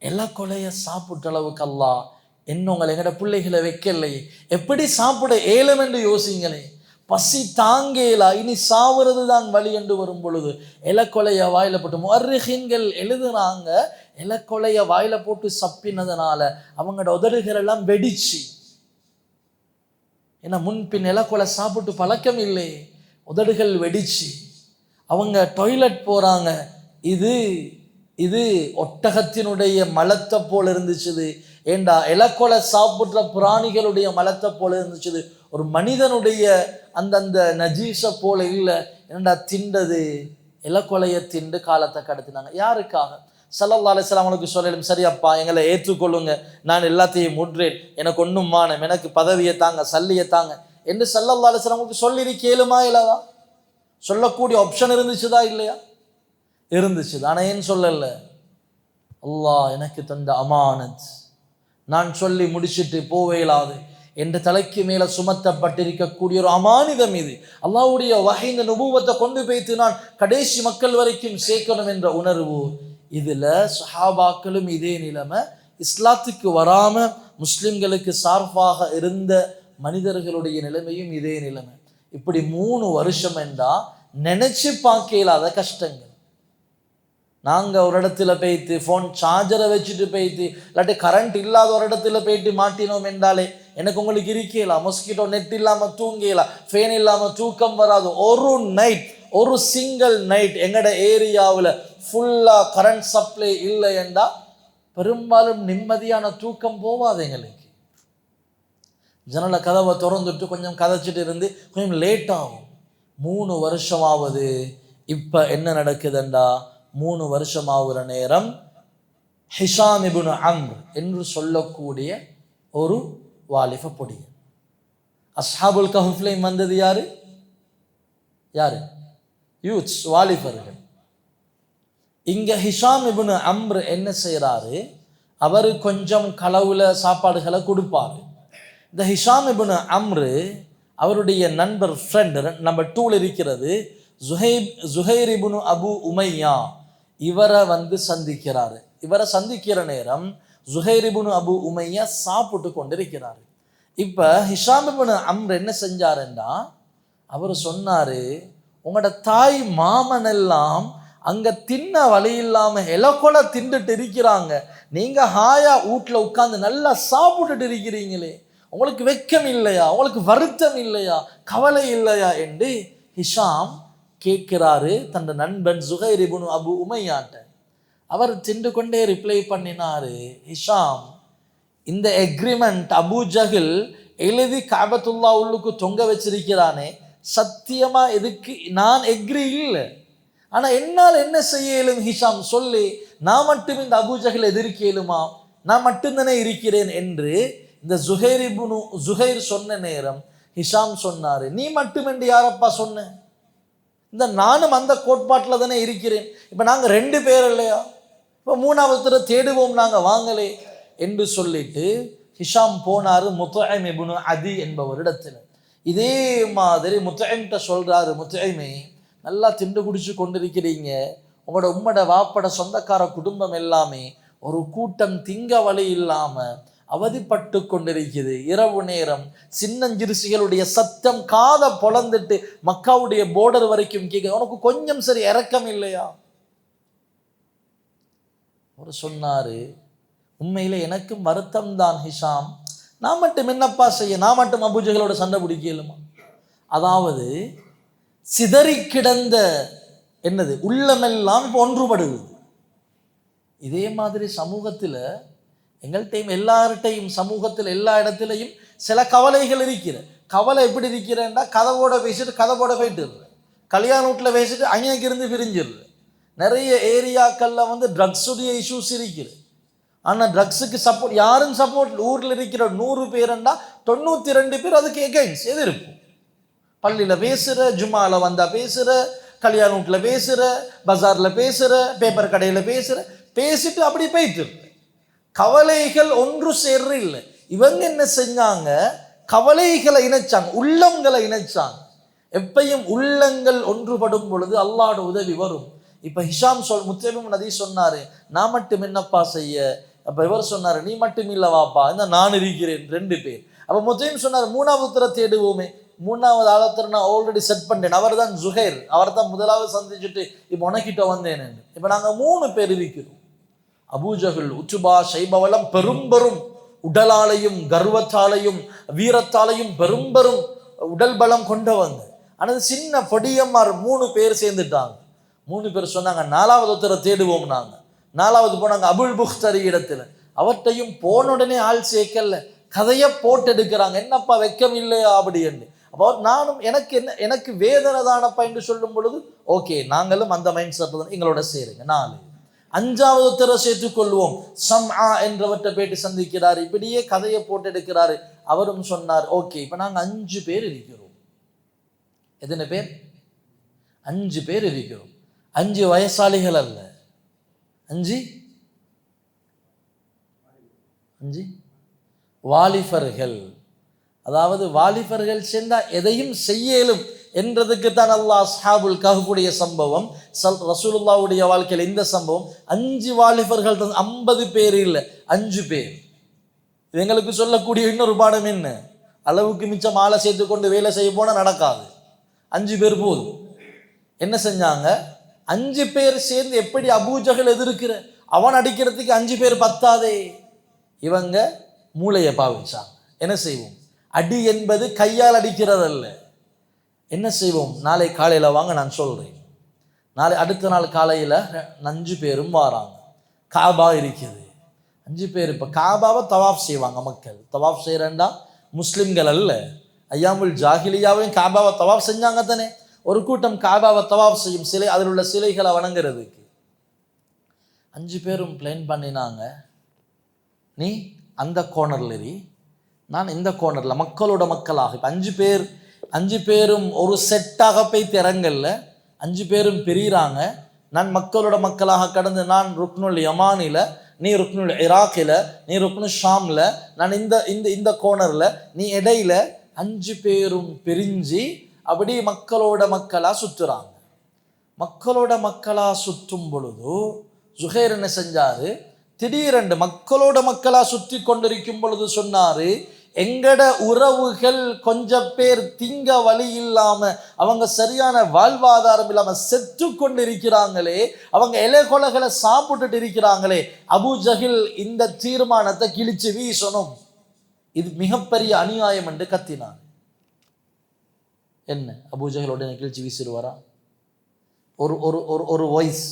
இலை கொலையை சாப்பிட்ட அளவுக்கு அல்லாஹ் என்ன உங்களை எங்கட பிள்ளைகளை வைக்கலை, எப்படி சாப்பிட ஏலம் என்று யோசிங்களே. பசி தாங்கேலா, இனி சாவுறது தான் வழி என்று வரும் பொழுது இலக்கொலைய வாயில போட்டு முஅர்ரிஹீன்கள் எழுதுறாங்க, இலக்கொலைய வாயில போட்டு சப்பினதுனால அவங்களோட உதடுகள் எல்லாம் வெடிச்சு. ஏன்னா முன்பின் இலக்கொலை சாப்பிட்டு பழக்கம் இல்லை, உதடுகள் வெடிச்சு. அவங்க டாய்லெட் போறாங்க, இது இது ஒட்டகத்தினுடைய மலத்தை போல இருந்துச்சு. ஏண்டா இலக்கொலை சாப்பிட்ற பிராணிகளுடைய மலத்தை போல இருந்துச்சு, ஒரு மனிதனுடைய அந்த நஜீஸை போல இல்லை. என்னடா திண்டது இலக்கொலையை திண்டு காலத்தை கடத்தினாங்க. யாருக்காக? ஸல்லல்லாஹு அலைஹி வஸல்லம் அவங்களுக்கு சொல்லலும், சரியப்பா எங்களை ஏற்றுக்கொள்ளுங்க, நான் எல்லாத்தையும் முற்றேன், எனக்கு ஒன்றும் மானம், எனக்கு பதவியை தாங்க, சல்லியை தாங்க என்று ஸல்லல்லாஹு அலைஹி வஸல்லம் அவங்களுக்கு சொல்லியிருக்கேலுமா இல்லவா? சொல்லக்கூடிய ஆப்ஷன் இருந்துச்சுதா இல்லையா? இருந்துச்சு. ஆனால் ஏன் சொல்லல? அல்லாஹ் எனக்கு தந்த அமானத், நான் சொல்லி முடிச்சுட்டு போவேலாது என்ற தலைக்கு மேல சுமத்தப்பட்டிருக்கக்கூடிய ஒரு அமானிதம் இது. அல்லாஹ்வுடைய வஹி, இந்த நுபுவத்தை கொண்டு போய்த்து நான் கடைசி மக்கள் வரைக்கும் சேர்க்கணும் என்ற உணர்வு. இதுல சஹாபாக்களும் இதே நிலைமை, இஸ்லாத்துக்கு வராம முஸ்லிம்களுக்கு சார்பாக இருந்த மனிதர்களுடைய நிலைமையும் இதே நிலைமை. இப்படி 3 வருஷம் என்றா நினைச்சு பார்க்க இயலாத கஷ்டங்கள். நாங்கள் ஒரு இடத்துல போய்த்து ஃபோன் சார்ஜரை வச்சுட்டு போய்த்து, இல்லாட்டி கரண்ட் இல்லாத ஒரு இடத்துல போய்ட்டு மாட்டினோம் என்றாலே எனக்கு உங்களுக்கு இருக்கலாம். மொஸ்கிட்டோ நெட் இல்லாமல் தூங்கலாம், ஃபேன் இல்லாமல் தூக்கம் வராது. ஒரு நைட், ஒரு சிங்கிள் நைட் எங்களோட ஏரியாவில் ஃபுல்லாக கரண்ட் சப்ளை இல்லை என்றால் பெரும்பாலும் நிம்மதியான தூக்கம் போவாது எங்களுக்கு. ஜன்னலை கதவை திறந்துட்டு கொஞ்சம் கதைச்சிட்டு இருந்து கொஞ்சம் லேட் ஆகும். 3 வருஷமாவது. இப்போ என்ன நடக்குதுண்டா, 3 வருஷமாகிற நேரம் ஹிஷாம் இப்னு அம்ர் என்று சொல்லக்கூடிய ஒரு வாலிப பொடியன். அஸ்ஹாபுல் கஹ்ஃப்லையும் வந்தது யாரு? யூத்ஸ், வாலிபர்கள். இங்க ஹிஷாம் இப்னு அம்ர் என்ன செய்யறாரு, அவர் கொஞ்சம் களவுல சாப்பாடுகளை கொடுப்பாரு. இந்த ஹிஷாம் இப்னு அம்ர் அவருடைய நண்பர், ஃப்ரெண்ட் நம்பர் 2 இருக்கிறது ஜுஹைர் இப்னு அபு உமையா, இவரை வந்து சந்திக்கிறாரு. இவரை சந்திக்கிற நேரம் ஜுஹைர் இப்னு அபு உமையா சாப்பிட்டு கொண்டிருக்கிறாரு. இப்போ ஹிஷாம் இப்னு அம்ர் என்ன செஞ்சாருன்னா, அவர் சொன்னாரு, உங்களோட தாய் மாமன் எல்லாம் அங்க தின்ன வழி இல்லாம இலக்கொலை தின்னுட்டு இருக்கிறாங்க, நீங்க ஹாயா வீட்டில் உட்கார்ந்து நல்லா சாப்பிட்டுட்டு இருக்கிறீங்களே, உங்களுக்கு வெக்கம் இல்லையா, உங்களுக்கு வருத்தம் இல்லையா, கவலை இல்லையா என்று ஹிஷாம் கேட்கிறாரு தன் நண்பன் ஜுஹைர் இப்னு அபு உமையாட்ட. அவர் தின்று கொண்டே ரிப்ளை பண்ணினாரு, ஹிஷாம், இந்த எக்ரிமெண்ட் அபு ஜஹில் எழுதி காபத்துல்லா உள்ளுக்கு தொங்க வச்சிருக்கிறானே, சத்தியமா எதுக்கு நான் எக்ரி இல்லை. ஆனா என்னால் என்ன செய்யலும் ஹிஷாம் சொல்லி, நான் மட்டும் இந்த அபு ஜஹில் எதிர்க்கலுமா, நான் மட்டும்தானே இருக்கிறேன் என்று இந்த ஜுஹைர் சொன்ன நேரம் ஹிஷாம் சொன்னாரு, நீ மட்டும் என்று யாரப்பா சொன்ன, இந்த நானும் அந்த கோட்பாட்டில் தானே இருக்கிறேன், இப்போ நாங்கள் 2 பேர் இல்லையா, இப்போ 3வது தேடுவோம் நாங்கள், வாங்கலே என்று சொல்லிட்டு ஹிஷாம் போனாரு முத்ஐம் இப்னு அதி என்பவரிடத்தில். இதே மாதிரி முத்ஐம்கிட்ட சொல்றாரு, முத்ஐமே, நல்லா திண்டு குடிச்சு கொண்டிருக்கிறீங்க, உங்களோட உம்மட வாப்பட சொந்தக்கார குடும்பம் எல்லாமே ஒரு கூட்டம் திங்க வழி இல்லாம அவதிப்பட்டு கொண்டிருக்குது. இரவு நேரம் சின்னஞ்சிறுசிகளுடைய சத்தம் காதை பொளந்துட்டு மக்காவுடைய போர்டர் வரைக்கும் கேட்க, உனக்கு கொஞ்சம் சரி இறக்கம் இல்லையா? அவர் சொன்னாரு, உண்மையில எனக்கும் வருத்தம் தான் ஹிஷாம், நான் மட்டும் என்னப்பா செய்ய, நான் மட்டும் அபூஜகளோட சண்டை பிடிக்கலுமா? அதாவது சிதறி கிடந்த என்னது உள்ளமெல்லாம் ஒன்றுபடுது. இதே மாதிரி சமூகத்தில் எங்கள்கிட்டையும் எல்லார்ட்டையும் சமூகத்தில் எல்லா இடத்துலையும் சில கவலைகள் இருக்கிற. கவலை எப்படி இருக்கிறேன்னா, கதவோட பேசிட்டு கதவோட போயிட்டு, கல்யாண வீட்டில் பேசிட்டு அங்கேக்கு இருந்து பிரிஞ்சிடுது. நிறைய ஏரியாக்களில் வந்து ட்ரக்ஸுடைய இஷ்யூஸ் இருக்குது. ஆனால் ட்ரக்ஸுக்கு சப்போர்ட் யாரும் சப்போர்ட், ஊரில் இருக்கிற 100 பேருண்டா 92 பேர் அதுக்கு எகைன்ஸ்ட் எதிர்ப்பு. பள்ளியில் பேசுகிற, ஜும்மாவில் வந்தால் பேசுகிற, கல்யாண வீட்டில் பேசுகிற, பஜாரில் பேசுகிற, பேப்பர் கடையில் பேசுகிற, பேசிட்டு அப்படி போயிட்டு கவலைகள் ஒன்று சேர்ற இல்லை. இவங்க என்ன செஞ்சாங்க, கவலைகளை இணைச்சாங்க, உள்ளங்களை இணைச்சாங்க. எப்பையும் உள்ளங்கள் ஒன்றுபடும் பொழுது அல்லாஹ்வுடைய உதவி வரும். இப்போ ஹிஷாம் முத்தேபும் நதி சொன்னாரு, நான் மட்டும் என்னப்பா செய்ய, அப்போ இவர் சொன்னார், நீ மட்டும் இல்லை வாப்பா, இந்த நான் இருக்கிறேன், 2 பேர். அப்போ முத்தையும் சொன்னார், 3வது தேடுவோமே. 3வது ஆளத்தர் நான் ஆல்ரெடி செட் பண்ணேன், அவர் தான் ஜுஹைர், அவர் தான் முதலாவது சந்திச்சுட்டு இப்போ உனக்கிட்ட வந்தேன். இப்போ நாங்கள் 3 பேர் இருக்கிறோம். அபூஜஹல், உத்துபா, ஷைபவெல்லாம் பெரும் உடலாலையும் கர்வத்தாலையும் வீரத்தாலையும் பெரும் உடல் பலம் கொண்டவங்க. ஆனால் சின்ன பொடியம்மார் 3 பேர் சேர்ந்துட்டாங்க. 3 பேர் சொன்னாங்க, 4வது தேடுவோம். நாங்கள் 4வது போனாங்க அபுல் புக்தரி இடத்துல. அவர்கிட்டையும் போன உடனே ஆள் சேர்க்கல, கதையை போட்டு எடுக்கிறாங்க, என்னப்பா வெக்கம் இல்லையா அப்படின்னு. அப்போ நானும் எனக்கு வேதனை தானப்பா என்று சொல்லும் பொழுது, ஓகே நாங்களும் அந்த மைண்ட் செட் தான், எங்களோட சேருங்க. 4. 5வது சேர்த்துக் கொள்வோம். சம்ஆ என்றவற்றை பேட்டி சந்திக்கிறார். இப்படியே கதையை போட்டு எடுக்கிறாரு. அவரும் சொன்னார், ஓகே இப்போ நாங்கள் 5 பேர் இருக்கிறோம். எத்தனை பேர்? 5 பேர் இருக்கிறோம். 5 வயசாளிகள் அல்ல, 5 வாலிபர்கள். அதாவது வாலிபர்கள் சேர்ந்தா எதையும் செய்யலும் என்றதுக்கு தான் அல்லாஹ் அஸ்ஹாபுல் கஹ்ஃபுடைய சம்பவம், ரசூலுல்லாஹ்வுடைய வாழ்க்கையில் இந்த சம்பவம். 5 வாலிபர்கள் தான், 50 பேர் இல்லை, 5 பேர். இது எங்களுக்கு சொல்லக்கூடிய இன்னொரு பாடம் என்ன? அளவுக்கு மிச்சம் ஆளை சேர்த்து கொண்டு வேலை செய்ய போனால் நடக்காது. 5 பேர் போதும். என்ன செஞ்சாங்க? 5 பேர் சேர்ந்து எப்படி அபூஜஹல் எதிர்க்கிற, அவன் அடிக்கிறதுக்கு 5 பேர் பத்தாதே. இவங்க மூளையை பாவிச்சாங்க. என்ன செய்வோம்? அடி என்பது கையால் அடிக்கிறதல்ல. என்ன செய்வோம்? நாளை காலையில் வாங்க, நான் சொல்கிறேன். அடுத்த நாள் காலையில் 5 பேரும் வராங்க. காபா இருக்குது, 5 பேர். இப்போ காபாவை தவாஃப் செய்வாங்க மக்கள். தவாஃப் செய்கிறேன்டா முஸ்லிம்கள் அல்ல, ஐயாமுல் ஜாஹிலியாவையும் காபாவை தவாஃப் செஞ்சாங்க தானே. ஒரு கூட்டம் காபாவை தவாஃப் செய்யும், சிலை, அதில் உள்ள சிலைகளை வணங்குறதுக்கு. 5 பேரும் பிளான் பண்ணினாங்க, நீ அந்த கோணர்ல எரி, நான் இந்த கோணர்ல, மக்களோட மக்களாக. இப்போ 5 பேரும் ஒரு செட்டாக போய் திறங்கல்ல, 5 பேரும் பிரிகிறாங்க. நான் மக்களோட மக்களாக கடந்து, நான் ருக்னுல் யமானில, நீ ருக்னுல் இராக்கில், நீ ருக்னு ஷாமில், நான் இந்த கோணரில், நீ இடையில. 5 பேரும் பிரிஞ்சு அப்படி மக்களோட மக்களாக சுற்றுறாங்க. மக்களோட மக்களாக சுற்றும் பொழுது ஜுஹைர் என்ன செஞ்சாரு? திடீரென்று மக்களோட மக்களாக சுற்றி கொண்டிருக்கும் பொழுது சொன்னாரு, எங்கட உறவுகள் கொஞ்சம் பேர் திங்க வழி இல்லாம, அவங்க சரியான வாழ்வாதாரம் இல்லாம செத்து கொண்டு இருக்கிறாங்களே, அவங்க இலைகொலைகளை சாப்பிட்டுட்டு இருக்கிறாங்களே, அபூஜஹில் இந்த தீர்மானத்தை கிழிச்சு வீசணும், இது மிகப்பெரிய அநியாயம் என்று கத்தினான். என்ன அபூஜஹிலோட கிழிச்சு வீசிடுவாரா? ஒரு வாய்ஸ்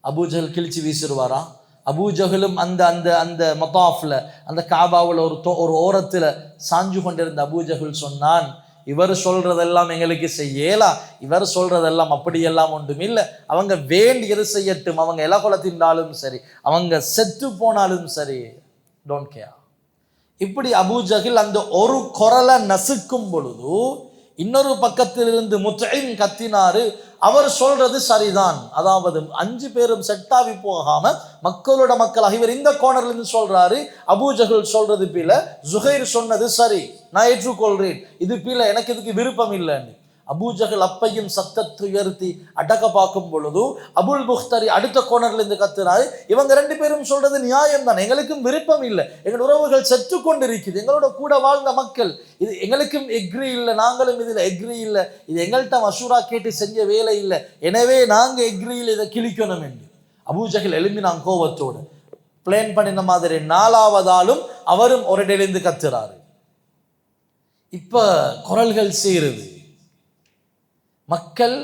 அபூஜஹில் கிழிச்சு வீசிடுவாரா? அபூஜஹலும் அந்த அந்த அந்த மதாஃப்ல, அந்த காபாவில் ஒரு ஓரத்தில் சாஞ்சு கொண்டிருந்த அபூஜஹல் சொன்னான், இவர் சொல்றதெல்லாம் எங்களுக்கு செய்யலாம், இவர் சொல்றதெல்லாம் அப்படியெல்லாம் ஒன்றும் இல்லை, அவங்க வேண்டியது செய்யட்டும், அவங்க இலகொலை தின்றாலும் சரி, அவங்க செத்து போனாலும் சரி, டோன்ட் கேர். இப்படி அபூஜஹல் அந்த ஒரு குரலை நசுக்கும் பொழுது இன்னொரு பக்கத்திலிருந்து முத்தைம் கத்தினாரு, அவர் சொல்றது சரிதான். அதாவது 5 பேரும் செட்டாவி போகாம மக்களோட மக்களாக இவர் இந்த கோணர்ல இருந்து சொல்றாரு, அபூஜஹல் சொல்றது பில, ஜுஹைர் சொன்னது சரி, நான் ஏற்றுக்கொள்றேன், இது பில, எனக்கு இதுக்கு விருப்பம் இல்லைன்னு. அபூஜஹல் அப்பையும் சத்தத்தை உயர்த்தி அடக்க பார்க்கும் பொழுது அபுல் புக்தரி அடுத்த கோணர்ல இருந்து கத்துறாரு, இவங்க 2 பேரும் சொல்றது நியாயம் தான், எங்களுக்கும் விருப்பம் இல்லை, எங்கள் உறவுகள் செத்து கொண்டு இருக்குது, எங்களோட கூட வாழ்ந்த மக்கள், இது எங்களுக்கும் எக்ரி இல்லை, நாங்களும் இதில் எக்ரி இல்லை, இது எங்கள்கிட்ட மஷூரா கேட்டு செஞ்ச வேலை இல்லை, எனவே நாங்கள் எக்ரியில் இதை கிழிக்கணும் என்று அபூஜஹல் எழுப்பினான் கோபத்தோடு. பிளான் பண்ணின மாதிரி 4வதாலும் அவரும் ஒரு இடையிலிருந்து கத்துறாரு. இப்ப குரல்கள் சேருது. மக்கள்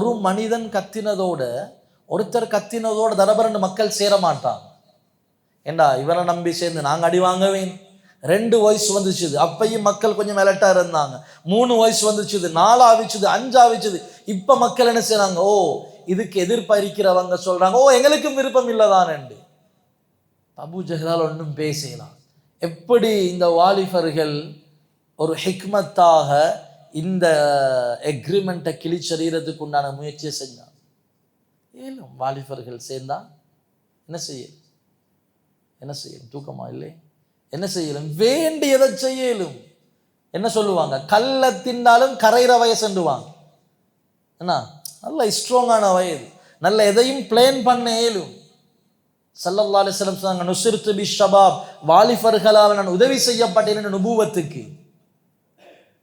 ஒரு மனிதன் கத்தினதோட, ஒருத்தர் கத்தினதோட தரபரண்டு மக்கள் சேர மாட்டாங்க. ஏண்டா இவரை நம்பி சேர்ந்து நாங்கள் அடி வாங்கவேன். 2 வாய்ஸ் வந்துச்சு, அப்பையும் மக்கள் கொஞ்சம் மெலட்டா இருந்தாங்க. 3 வாய்ஸ் வந்துச்சு, 4 ஆவிச்சுது, 5 ஆவிச்சுது. இப்ப மக்கள் என்ன செய்றாங்க? ஓ, இதுக்கு எதிர்பார்க்கிறவங்க சொல்றாங்க, ஓ எங்களுக்கும் விருப்பம் இல்லைதான் என்று. அபூஜஹலால் ஒன்றும் பேசலாம். எப்படி இந்த வாலிபர்கள் ஒரு ஹிக்மத்தாக இந்த எக்ரிமெண்ட்டை கிழிச்சறிகிறதுக்கு உண்டான முயற்சியை செஞ்சாங்க. ஏலும் வாலிபர்கள் சேர்ந்தா என்ன செய்யலும்? தூக்கமா இல்லை? என்ன செய்யலும்? வேண்டியதை செய்யலும். என்ன சொல்லுவாங்க? கல்லை தின்னாலும் கரைகிற வயசுண்டுவாங்க. என்ன நல்ல ஸ்ட்ராங்கான வயது, நல்ல எதையும் பிளான் பண்ண இயலும். ஸல்லல்லாஹு அலைஹி வஸல்லம் சொன்னாங்க, நுஸ்ரித்து பிஷ்ஷபாப், வாலிபர்களால் நான் உதவி செய்யப்பட்டேன் நுபுவத்துக்கு.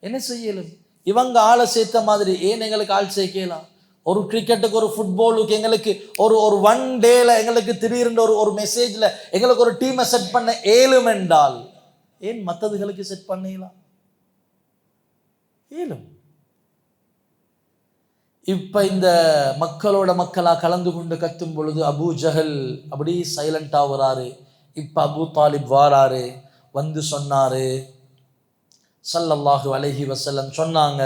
என்ன செய்யலும்? இவங்க ஆளை சேர்த்த மாதிரி ஏன் எங்களுக்கு ஆள் சேர்க்கலாம்? ஒரு கிரிக்கெட்டுக்கு, ஒரு ஃபுட்பாலுக்கு எங்களுக்கு ஒரு ஒரு ஒன் டேல எங்களுக்கு திடீர்னு ஒரு மெசேஜ்ல எங்களுக்கு ஒரு டீமை செட் பண்ண ஏலும் என்றால் ஏன் மற்றதுகளுக்கு செட் பண்ணலாம்? ஏலும். இப்ப இந்த மக்களோட மக்களா கலந்து கொண்டு கத்தும் பொழுது அபூ ஜஹல் அப்படி சைலண்டா வராரு. இப்ப அபூ தாலிப் வாராரு, வந்து சொன்னாரு, ஸல்லல்லாஹு அலைஹி வஸல்லம் சொன்னாங்க,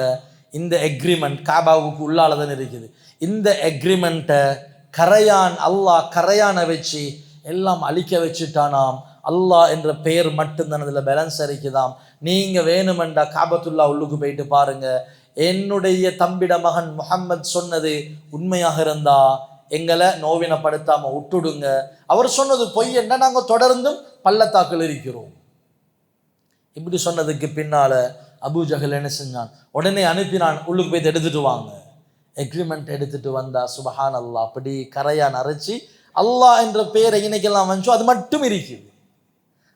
இந்த எக்ரிமெண்ட் காபாவுக்கு உள்ளால தான் இருக்குது, இந்த எக்ரிமெண்ட்டை அல்லாஹ் கரையானை வச்சு எல்லாம் அழிக்க வச்சுட்டானாம். அல்லாஹ் என்ற பெயர் மட்டும்தான் அதில் பேலன்ஸ் இருக்குதாம். நீங்க வேணுமெண்டா காபத்துல்லா உள்ளுக்கு போயிட்டு பாருங்க, என்னுடைய தம்பிட மகன் முஹம்மது சொன்னது உண்மையாக இருந்தா எங்களை நோவினப்படுத்தாம விட்டுடுங்க, அவர் சொன்னது பொய் என்ன நாங்க தொடர்ந்தும் பள்ளத்தாக்கில் இருக்கிறோம். இப்படி சொன்னதுக்கு பின்னால அபூ ஜஹல் என்ன செஞ்சான்? உடனே அனுப்பினான், உள்ளுக்கு போய் எடுத்துட்டு வாங்க. எக்ரிமெண்ட் எடுத்துட்டு வந்தா சுபஹான் அல்லாஹ் அப்படி கரையான் அரைச்சி அல்லாஹ் என்ற பெயரை இன்னைக்கெல்லாம் வந்துச்சோ அது மட்டும் இருக்குது,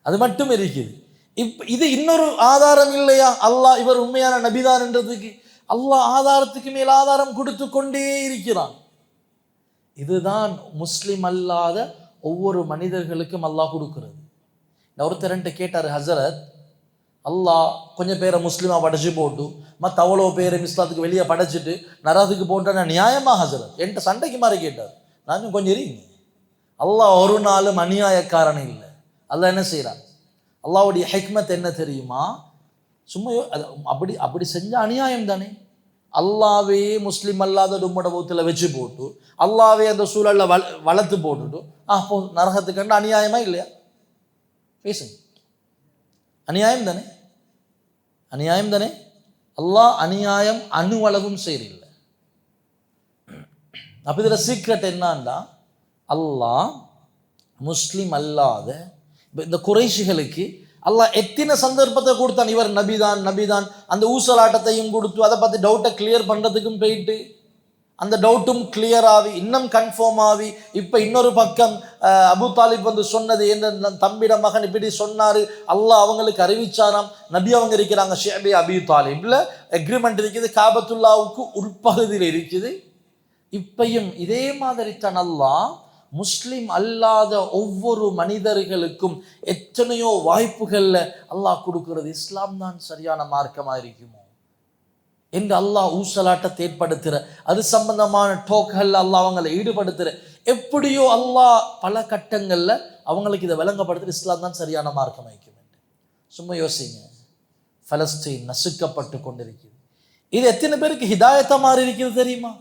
அது மட்டும் இருக்குது. இது இன்னொரு ஆதாரம் இல்லையா? அல்லாஹ் இவர் உண்மையான நபிதான் என்றதுக்கு அல்லாஹ் ஆதாரத்துக்கு மேல் ஆதாரம் கொடுத்து கொண்டே இருக்கிறான். இதுதான் முஸ்லிம் அல்லாத ஒவ்வொரு மனிதர்களுக்கும் அல்லாஹ் கொடுக்கிறது. ஒருத்தரன்ட்டு கேட்டார், ஹசரத் அல்லாஹ் கொஞ்சம் பேரை முஸ்லீமாக படைச்சு போட்டு மற்ற அவ்வளோ பேரை இஸ்லாத்துக்கு வெளியே படைச்சிட்டு நரகத்துக்கு போட்டா நியாயமா ஹசரத் என்கிட்ட சண்டைக்கு மாதிரி கேட்டார். நான் கொஞ்சம் இருங்க, அல்லாஹ் ஒரு நாளும் அநியாயக்காரன் இல்லை. அல்லாஹ் என்ன செய்கிறான்? அல்லாஹ்வுடைய ஹிக்மத் என்ன தெரியுமா? சும்மா அப்படி அப்படி செஞ்ச அநியாயம் தானே. அல்லாவே முஸ்லீம் அல்லாத உம்மோட பௌத்தில் வச்சு போட்டு அல்லாவே அந்த சூழலில் வளர்த்து போட்டுட்டு அப்போ நரகத்துக்கு கண்டு அநியாயமா இல்லையா? பேசுங்க. அநியாயம் தானே, அநியாயம் தானே. அல்லாஹ் அநியாயம் அணுவளவும் செய்யறில்லை. அப்போ இதில் சீக்ரெட் என்னன்னா, அல்லாஹ் முஸ்லீம் அல்லாத இந்த குறைஷிகளுக்கு அல்லாஹ் எத்தனை சந்தர்ப்பத்தை கொடுத்தான். இவர் நபிதான் நபிதான் அந்த ஊசலாட்டத்தையும் கொடுத்து அதை பற்றி டவுட்டை கிளியர் பண்ணுறதுக்கும் போயிட்டு அந்த டவுட்டும் கிளியர் ஆகி இன்னும் கன்ஃபார்ம் ஆகி இப்போ இன்னொரு பக்கம் அபூ தாலிப் வந்து சொன்னது என்ன, தம்பிட மகன் இப்படி சொன்னார், அல்லாஹ் அவங்களுக்கு அறிவிச்சாராம், நபி அவங்க இருக்கிறாங்க ஷேபே அபி தாலிப்ல எக்ரிமெண்ட் இருக்குது, காபத்துல்லாவுக்கு உட்பகுதியில் இருக்குது. இப்பையும் இதே மாதிரி தான் அல்லாஹ் முஸ்லிம் அல்லாத ஒவ்வொரு மனிதர்களுக்கும் எத்தனையோ வாய்ப்புகளில் அல்லாஹ் கொடுக்கிறது. இஸ்லாம் தான் சரியான மார்க்கமாக இருக்குமோ என்று அல்லாஹ் ஊசலாட்டத்தை ஏற்படுத்துகிற அது சம்பந்தமான டோக்கள் அல்லாஹ் அவங்களை ஈடுபடுத்துகிற எப்படியோ அல்லாஹ் பல கட்டங்களில் அவங்களுக்கு இதை விளங்கப்படுத்துகிற இஸ்லாம் தான் சரியான மார்க்கம் வைக்க வேண்டும். சும்மா யோசிங்க, பலஸ்தீன் நசுக்கப்பட்டு கொண்டிருக்கிறது. இது எத்தனை பேருக்கு ஹிதாயத்தை மாறி இருக்கிறது தெரியுமா?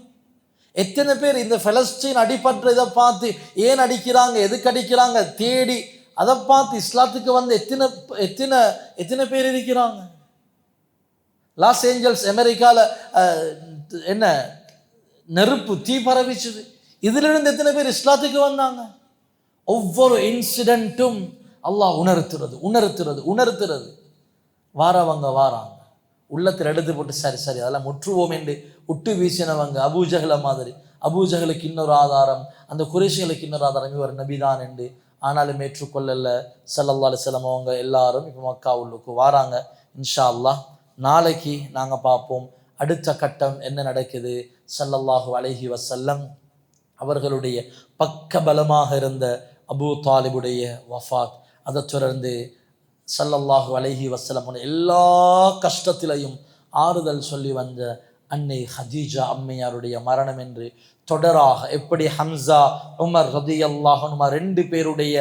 எத்தனை பேர் இந்த பலஸ்தீன் அடிபற்ற இதை பார்த்து ஏன் அடிக்கிறாங்க, எதுக்கு அடிக்கிறாங்க தேடி அதை பார்த்து இஸ்லாத்துக்கு வந்து எத்தனை எத்தனை எத்தனை பேர் இருக்கிறாங்க. லாஸ் ஏஞ்சல்ஸ் அமெரிக்காவில் என்ன நெருப்பு தீ பரவிச்சுது, இதிலிருந்து எத்தனை பேர் இஸ்லாத்துக்கு வந்தாங்க. ஒவ்வொரு இன்சிடென்ட்டும் அல்லாஹ் உணர்த்துறது. வாரவங்க வாராங்க, உள்ளத்தில் எடுத்து போட்டு சரி சரி அதெல்லாம் முற்றுவோம் என்று விட்டு வீசினவங்க அபூ ஜஹல மாதிரி. அபூ ஜஹலுக்கு இன்னொரு ஆதாரம், அந்த குறைஷிகளுக்கு இன்னொரு ஆதாரம், இவர் நபிதான் என்று ஆனாலும் ஏற்றுக்கொள்ளல. ஸல்லல்லாஹு அலைஹி வஸல்லம் அவங்க எல்லாரும் இப்போ மக்கா உள்ளுக்கு வாராங்க. இன்ஷா அல்லாஹ் நாளைக்கு நாங்கள் பார்ப்போம் அடுத்த கட்டம் என்ன நடக்குது. ஸல்லல்லாஹு அலைஹி வஸல்லம் அவர்களுடைய பக்க பலமாக இருந்த அபூ தாலிபுடைய வஃபாத், அதை தொடர்ந்து ஸல்லல்லாஹு அலைஹி வஸல்லம் எல்லா கஷ்டத்திலையும் ஆறுதல் சொல்லி வந்த அன்னை ஹதீஜா அம்மையாருடைய மரணம் என்று தொடராக எப்படி ஹம்சா உமர் ரலியல்லாஹு அன்ஹுமா ரெண்டு பேருடைய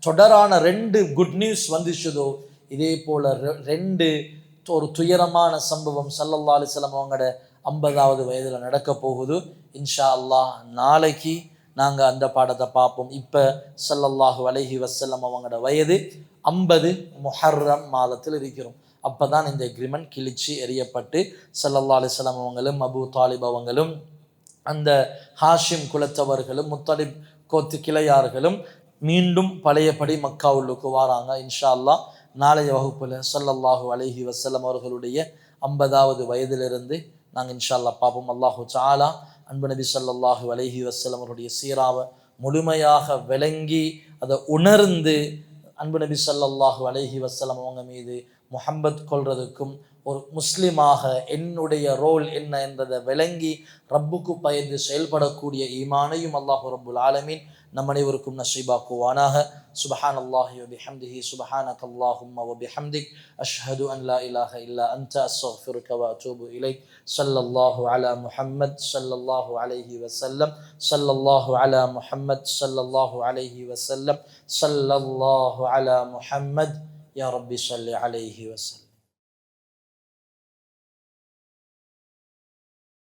தொடரான ரெண்டு குட் நியூஸ் வந்துச்சுதோ, இதே போல ரெண்டு ஒரு துயரமான சம்பவம் ஸல்லல்லாஹு அலைஹி வஸல்லம் அவங்களோட 50வது வயதில் நடக்க போகுது. இன்ஷா அல்லாஹ் நாளைக்கு நாங்கள் அந்த பாடத்தை பார்ப்போம். இப்போ ஸல்லல்லாஹு அலைஹி வஸல்லம் அவங்களோட வயது 50 முஹர்ரம் மாதத்தில் இருக்கிறோம். அப்போ தான் இந்த எக்ரிமெண்ட் கிழிச்சு எறியப்பட்டு ஸல்லல்லாஹு அலைஹி வஸல்லம் அவங்களும் அபூ தாலிப் அவங்களும் அந்த ஹாஷிம் குலத்தவர்களும் முத்தலிப் கோத்து கிளையார்களும் மீண்டும் பழையபடி மக்காவுள்ளுக்கு வாராங்க. இன்ஷா அல்லாஹ் நாளைய வகுப்பில் ஸல்லல்லாஹு அலைஹி வஸல்லம் அவர்களுடைய 50வது வயதிலிருந்து நாங்கள் இன்ஷா அல்லாஹ் பார்ப்போம். அல்லாஹு தஆலா அன்பு நபி ஸல்லல்லாஹு அலைஹி வஸல்லம் அவருடைய சீராவை முழுமையாக விளங்கி அதை உணர்ந்து அன்பு நபி ஸல்லல்லாஹு அலைஹி வஸல்லம் அவங்க மீது முஹப்பத் கொள்றதுக்கும் ஒரு முஸ்லிமாக என்னுடைய ரோல் என்ன என்றதை விளங்கி ரப்புக்கு பயந்து செயல்படக்கூடிய ஈமானையும் அல்லாஹு ரப்புல் ஆலமீன் நம் அனைவருக்கும் நஸீபாக்குவானாக. சுப்ஹானல்லாஹி வ பிஹம்திஹி சுப்ஹானக்கல்லாஹும்ம வ பிஹம்திக் அஷ்ஹது அன் லா இலாஹ இல்லா அன்த அஸ்தக்ஃபிருக வ அத்தூபு இலைக். ஸல்லல்லாஹு அலா முஹம்மத் ஸல்லல்லாஹு அலைஹி வஸல்லம். ஸல்லல்லாஹு அலா முஹம்மத் ஸல்லல்லாஹு அலைஹி வஸல்லம். ஸல்லல்லாஹு அலா முஹம்மத் யா ரப்பி ஸல்லி அலைஹி வஸல்லம்.